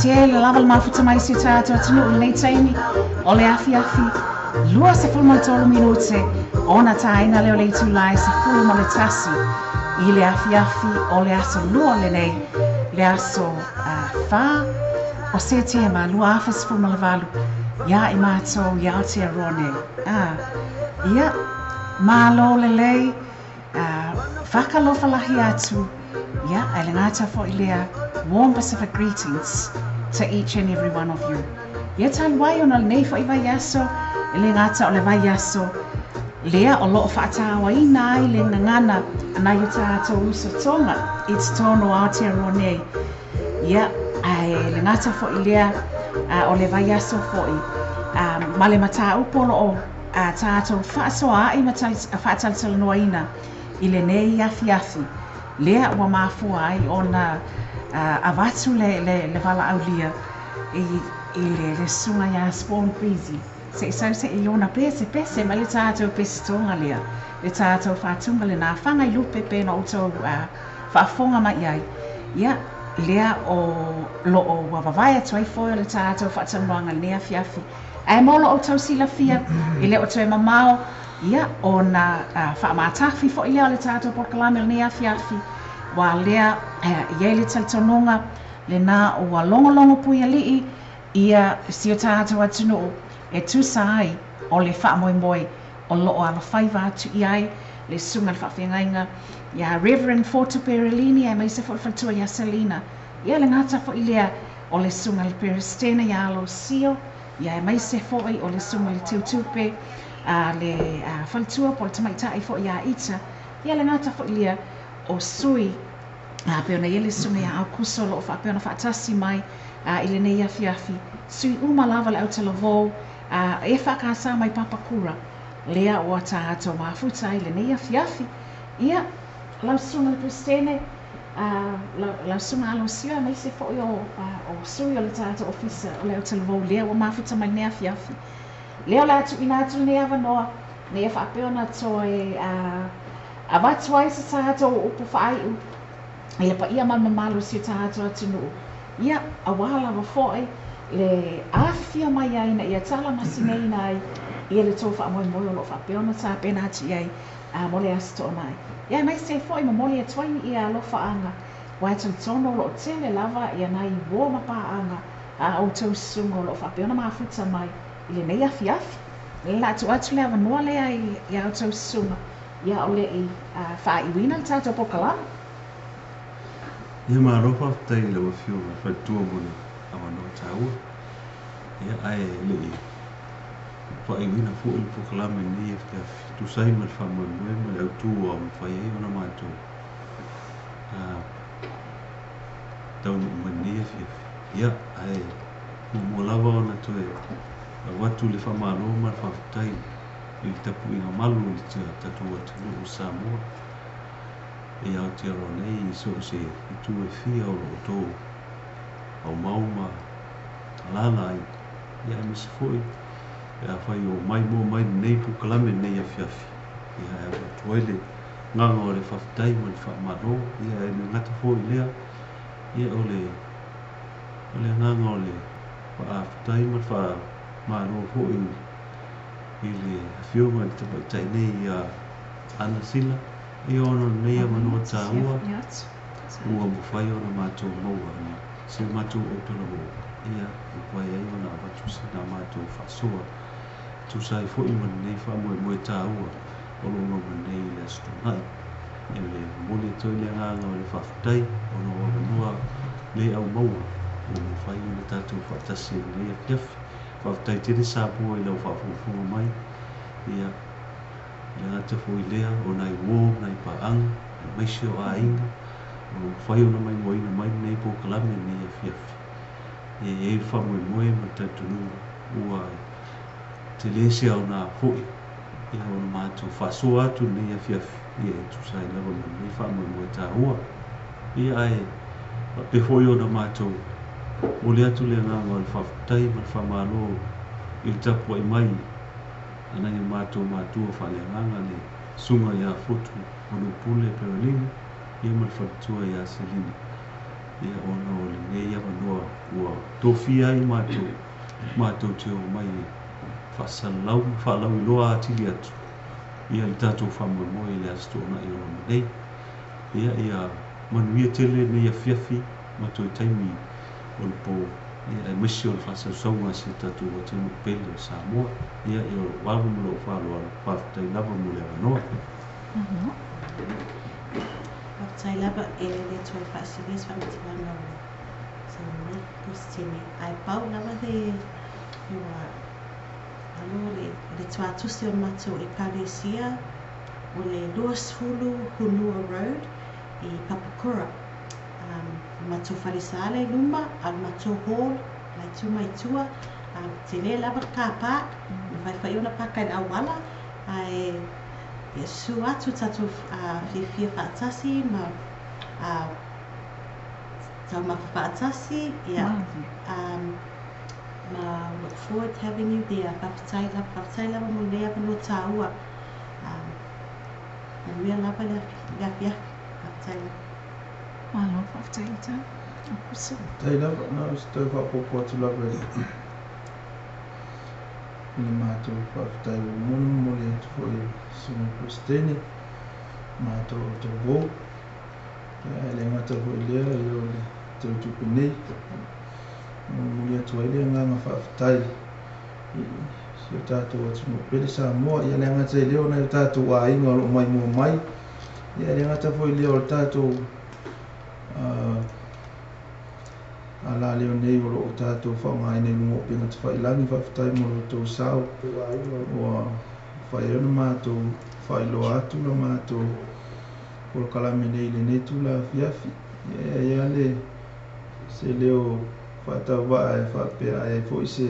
te le lava le mafuta mai si tātou atunu i nei taimi o le afi lua se fulma tolu minute ona taina leo le tulai se fulma le tasi i le afi o le aso lua le nei le aso fa o se te ma lua afi se fulma le valu ia i mātou ia te arone ia malo le lei whakalofa lahi atu ia ai le ngata fo i lea warm Pacific greetings to each and every one of you ia taluai ona le nei fo i vai aso e le ngata o le vai aso lea o loo whaatāwaina ai le ngangana ana i tātou uso tonga i te tono Aotearoa ia ai le ngata fo i lea o le vai aso fo i ma le mata upolo o tātou whaasoa ai whaatalitalanoaina i le nei afi lea ua mafua ai ona avatu le vala aulia i le sunga ia spawn breezy se se i ona pese ma le tātou pese tonga lea le tātou whātunga le nā whanga i lupe pe na utou whaafonga mai ai ia lea o loo wawawai atu ai foio le tātou whaatanoanga le nea fiafi ai molo o tau sila fia i le o tue mamao ia o na whaamatafi fo i lea o le tātou porkalame le nea fiafi wa lea iei le talitononga le nā o wa longolongo pui alii ia si o tātou atunu e tusa ai o le whaamoemoe o loo ala whaiva atu i ai le sunga le whawhiangainga ia Reverend Fortu Perelini ai mai se fo whatua ia Selina ia le ngata fo i lea o le sunga le Peristena ia alo sio ia mai se fo i o le sunga le tiutupe le whalitua po le tamaitai fo ia ita ia le ngata fo i lea o sui peona ia le sunga ia au kuso loo peona whaatasi mai i le nei afi sui uma lava le Aotearoa e whakasa mai papakura lea o tātou mafuta i le nei afi ia lau sunga le Pristene lau sunga alo sio mai se fo i o sui o le tātou ofisa o le Aotearoa lea o mafuta mai nei afi lea o le atu ina atu nei avanoa nei whapeona toe a watu ai sa tātou upu whaaiu i le pa ia mamalo si tātou atunu ia a wala wa foe le afia mai ai na ia tala masinei nai ia le tō wha moe o lo wha peona tā pena ati ai mo le asto nai ia mai se foe ma mole atuai ia lo wha anga wa atan tono lo tele lava ia nai wo ma pa anga o tau sungo lo wha peona mafuta mai i le nei afi le la atu le avanua lea ia o tau sunga ia o le i wha iwina le tātou pokalama ia marofa tai le wafio whatua mone awanoa tāua ia ai le i whaiwina fo i pokalame ni e tusai ma le whamoemoe ma le autua o mwhai ei ona mātou taunu umani e ia ai mo lava ona toe watu le whamalo ma le whawhitai i tapu inga malu i te tatua tunu o Samoa e Aotearoa nei i so se i tu e fia o lo tō au mauma lala ai ia e misi foi e a whai o mai nei pukalame nei a fiafi ia e a tuaile nganga o le whawhitai ma le whamalo ia e me ngata foi lea ia o le nganga o le whawhitai ma le whamalo foi i le whionga i te paitai nei a ana sila i ono nei a manua tāua ua mawhai ona mātou maua se mātou o tala maua ia i pai ai ona watu se nā mātou whasoa tusai fo i man nei whamoe tāua o lo nei le astonai e le mole toi le nganga o le whawhitai ono o manua le au maua o mawhai ona tātou whaatasi nei a kiafi whawhitai tene sāpua i lau whafufunga mai ia le ngata fo i lea o nai wō, nai paang, mai se o ainga o whai ona mai moina mai nei po kalame nei a fiafi e whamoe ma tatunu ua te lese au nā hoi ia o na mātou whasoa atu nei a fiafi ia e tusai lawa ma nei whamoe tā hua ia ai pe hoi o na mātou o le atu le ngā ngā le whawhitai ma le whamalo i tapu ai mai ana ni mātou whale nganga le sunga ia fotu ono pule Perelini ia ma le whatua ia Selina ia ona o le nei ava noa ua tofi ai mātou te o mai whasalau iloa atili atu ia le tātou whamoemoe i le astona i ona nei ia manuia tele nei a fiafi mātou i taimi o le pō ia e misi o le whasausauga se tātou o tēnu pele o Samoa ia i o walu mula o whāloa whāwhatai lava mule anoa Whakatai lava e le toi whaasilis whakatilanga o Samoa Kristine. Ai pau lava he iwa alo le tuatusi o matou i Paresia o le Luas Hulu Hunua Road i Papakura. Matou Farisale luma al matou hall lai tuma i tua te le lava ka pa na fai ona paka i awala ai Yesu atu tatu fifia whaatasi ma tau ma whaatasi ma look forward to having you there whawhatai lava mo lea pano tāua ma mea lava lea fia whawhatai lava Malo, whawhatai ta. Akusa. Tai lava, nā stau whapopo atu lava ni mātou whawhatai o monu mole atu fo e Sunga Kristine, mātou o te wou, le ngata fo e lea i o le tau tupu nei, mole atu ai lea nganga whawhatai, si o tātou atu mo pere Samoa, ia le ngata i leo na i tātou a inga o lo mai mua mai, ia le ngata fo i leo o tātou ala leo nei o loo tātou whaungai nei mua pinga te whailangi whawhatai mo lo tau sao o whaiona mātou whailo atu la mātou o kalame nei le nei tula fiafi ia le se leo whaatau waa e whapea e fo i se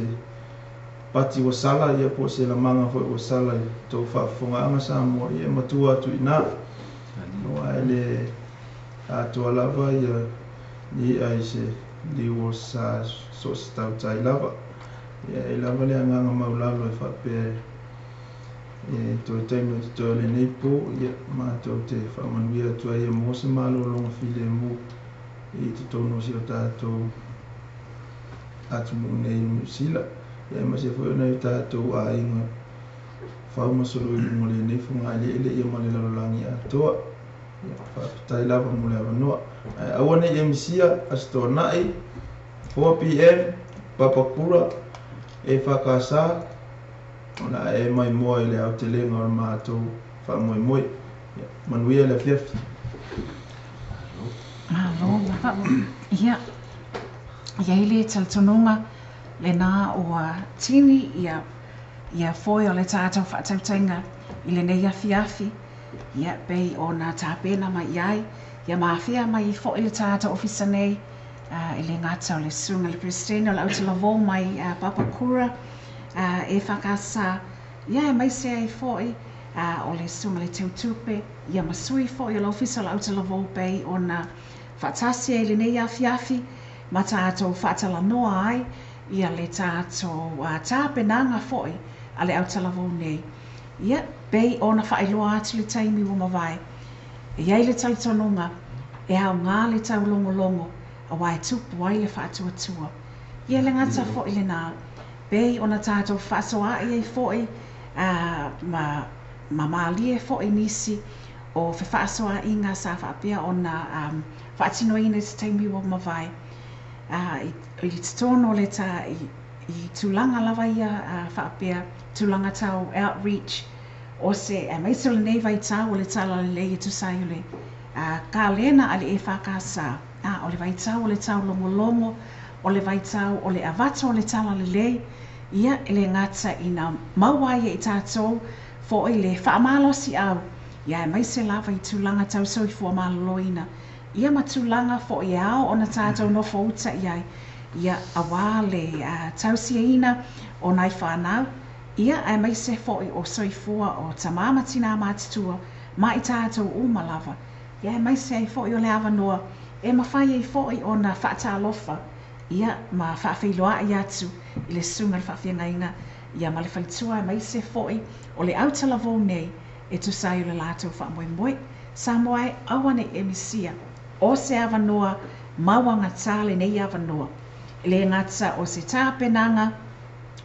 pati o sala ia po se la manga fo o sala i tau whaafonga anga Samoa ia matua atu i nā o ai le atua lava ia ni ai se liwo sa so stau tai lava ia e lava le nganga maulalo e whapea e toi taimi te toi le nei po ia mātou te whamanuia atua ia mo se malo longa file mo i te tono si o tātou atu mo nei sila ia ma se fweo nei tātou a inga whaumasolo i mo le nei funga ele ia ma le lalolangi atoa whaapatai lava mo le awanoa. Aua nei emisia asto nai 4 PM Papakura e whakasa ona e mai moa i le au te lenga o mātou whamoe moe manuia le fiafi. Malo, lava. Ia ile taltonunga le nā o tini ia foi o le tātou whaatautainga i le nei afi ia pei o nā tāpena mai iai ia mawhia mai fo i le tātou ofisa nei i le ngata o le Sunga le Kristine o le Aotearoa mai Papakura e whakasa ia e mai se ai fo i o le Sunga le Teutupe ia masui fo i o le ofisa o le Aotearoa pei o nā whaatasi e le nei afi ma tātou whaatalanoa ai ia le tātou tāpenanga fo i a le Aotearoa nei ia pei ona whaeloa atu le taimi ua mawai. Ia le talitonunga e au ngā le tau longo a wai tupu ai le whaatuatua. Ia le ngata fo i le nā. Pei ona tātou whaasoa i ei fo i ma maalie fo i nisi o fe whaasoa i ngā sa whaapea ona whaatino i ne taimi ua mawai. I tono le tā i tūlanga lava ia whaapea, tūlanga tau outreach o se maise le nei vai tau o le tala le lei tu sai le ka lena ale e whakasa o le vai tau o le tau longo o le vai tau o le avata o le tala le lei ia ele ngata ina mawai e tātou fo i le whaamalosi au ia maise lava i tūlanga tau so i fua maloloina ia matūlanga fo i au o na tātou no fo uta iai ia awa le tausiaina o nai whanau ia ai mai se foi o soifua o tamama tina matitua ma i tātou umalava ia mai se foi o le avanoa e mawhai e foi o na whaatalofa ia ma whaawhiloa i atu i le sunga le whaawhiangaina ia ma le whaitua mai se foi o le Aotearoa nei e tu sai o le lātou whaamoemoe Samoa awane e misia o se avanoa maua ngata le nei avanua. Le ngata o se tāpenanga,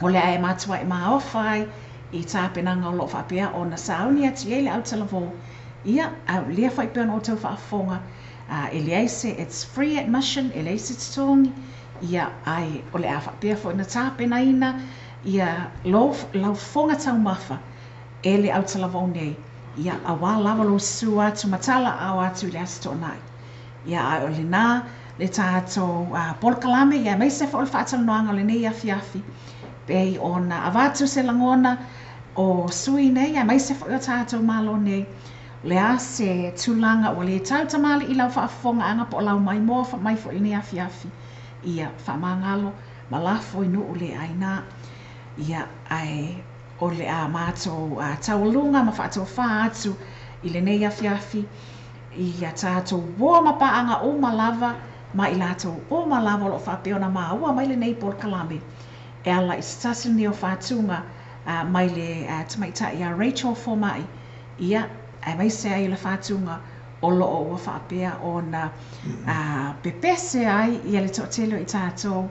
o le ai matua e maofai, I tāpenanga o lo whapea o na sauni ati e le Aotearoa. Ia, au lea whaipea o tau whaafonga, e le aise, it's free admission, e le aise titongi, ia ai o le a whapea fo na tāpenaina, ia lau fonga tau mawha, e le Aotearoa nei, ia a wā lava lo su atu matala au atu le asto nai. Ia ai o le nā, le tātou polkalame, ia mai se fo le whaatalonoanga le nei afi, pei o na avatu se langona, o sui nei, ia mai se fo o tātou malo nei, le a se tūlanga o le tau tamale I lau whaafonga anga po lau mai mō mai fo I nei afi, ia whamangalo, malafo I nuu le aina, ia ai o le a mātou taulunga ma whaatou wha atu I le nei afi, ia tātou wō mapaanga o malava, ma I lātou o malava lo whapeona maa ua mai le nei por kalame, e ala I stasini o whātunga, mai le tamaita I a Rachel Formai, ia ai mai se ai le whātunga o loo ua whapea o na pepese ai ia le tōtelo I tātou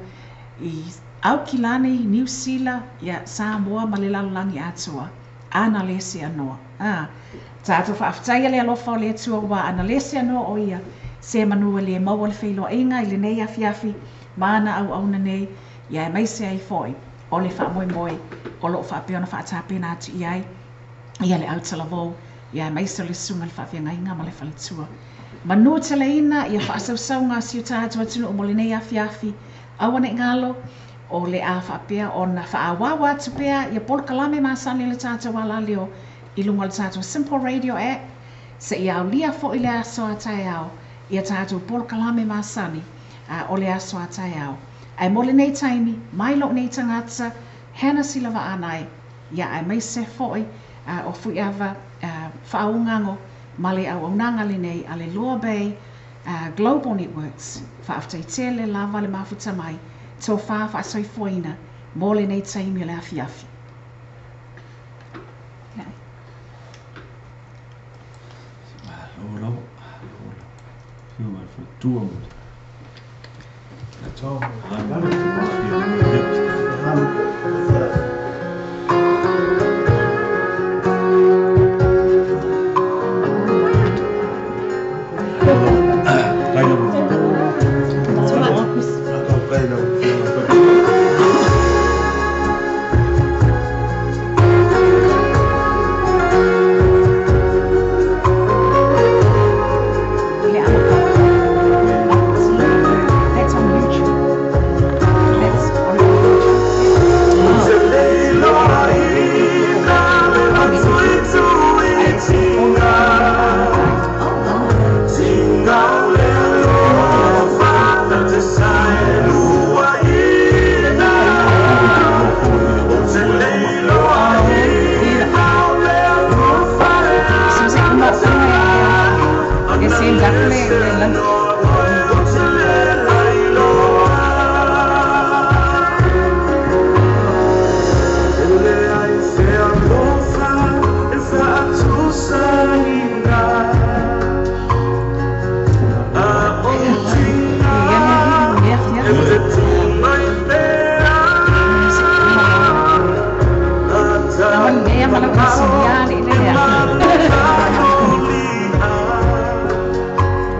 I Aukilani, New Zealand, ia Samoa ma le lalolangi atua, ana lesi anoa. Tātou whaaftai le alofa o le atua wa ana lesi anoa o ia, se manua le maua le whailo inga I le nei afi, maana au auna nei, ia mai se ai foi, o le wha moe, o loo whapeona whaatapena atu iai, ia le Aotearoa, ia mai se le sunga le whawhianga inga ma le whaletua. Manua te le ina, ia whaasausau ngā siu tātou atunu o mo le nei afi, awana I ngalo, o le a whapea o na whaawawa atu pea, ia polkalame māsani le tātou wala leo, I lunga le tātou Simple Radio app, se ia au lia fo I le aso atai au, ia tātou polkalame māsani, o le aso atai au. Ai mole nei taimi, mai lo nei tangata, hana silawa anai, ia ai mai se foi, o fui ava whaungango, male au aunanga le nei, ale Loa Bay Global Networks, whaaftai tele lava le mafuta mai, tō whaafa soifoina, mole nei taimi le afi. Olo, fiu mai tua mo. Ciao.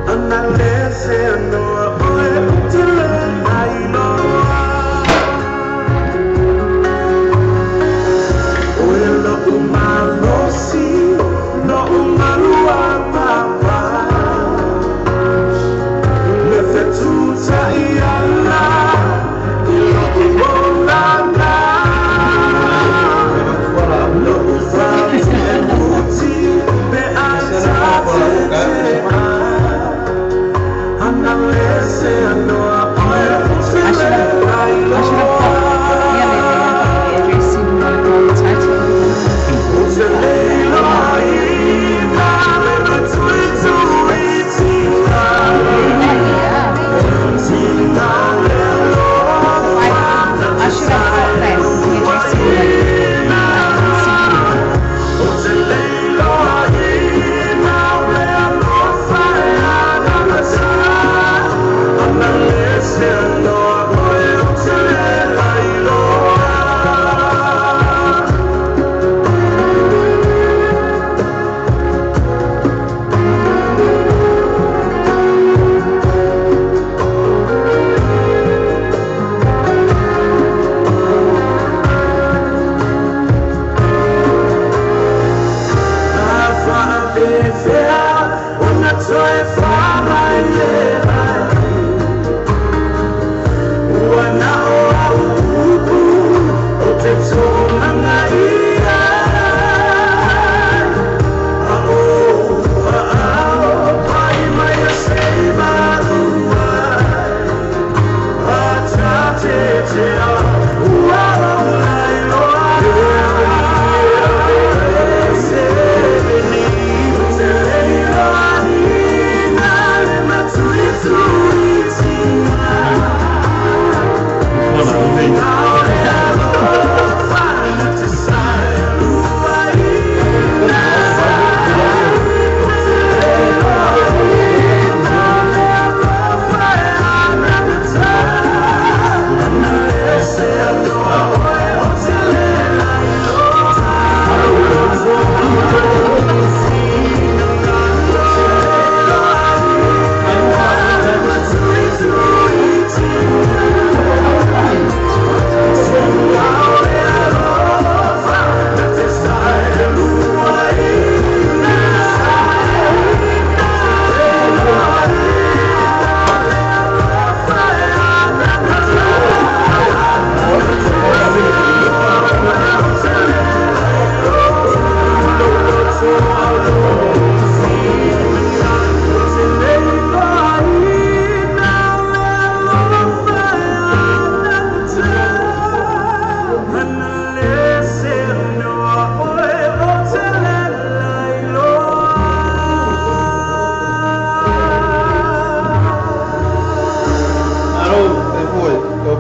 Unless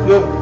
Yo,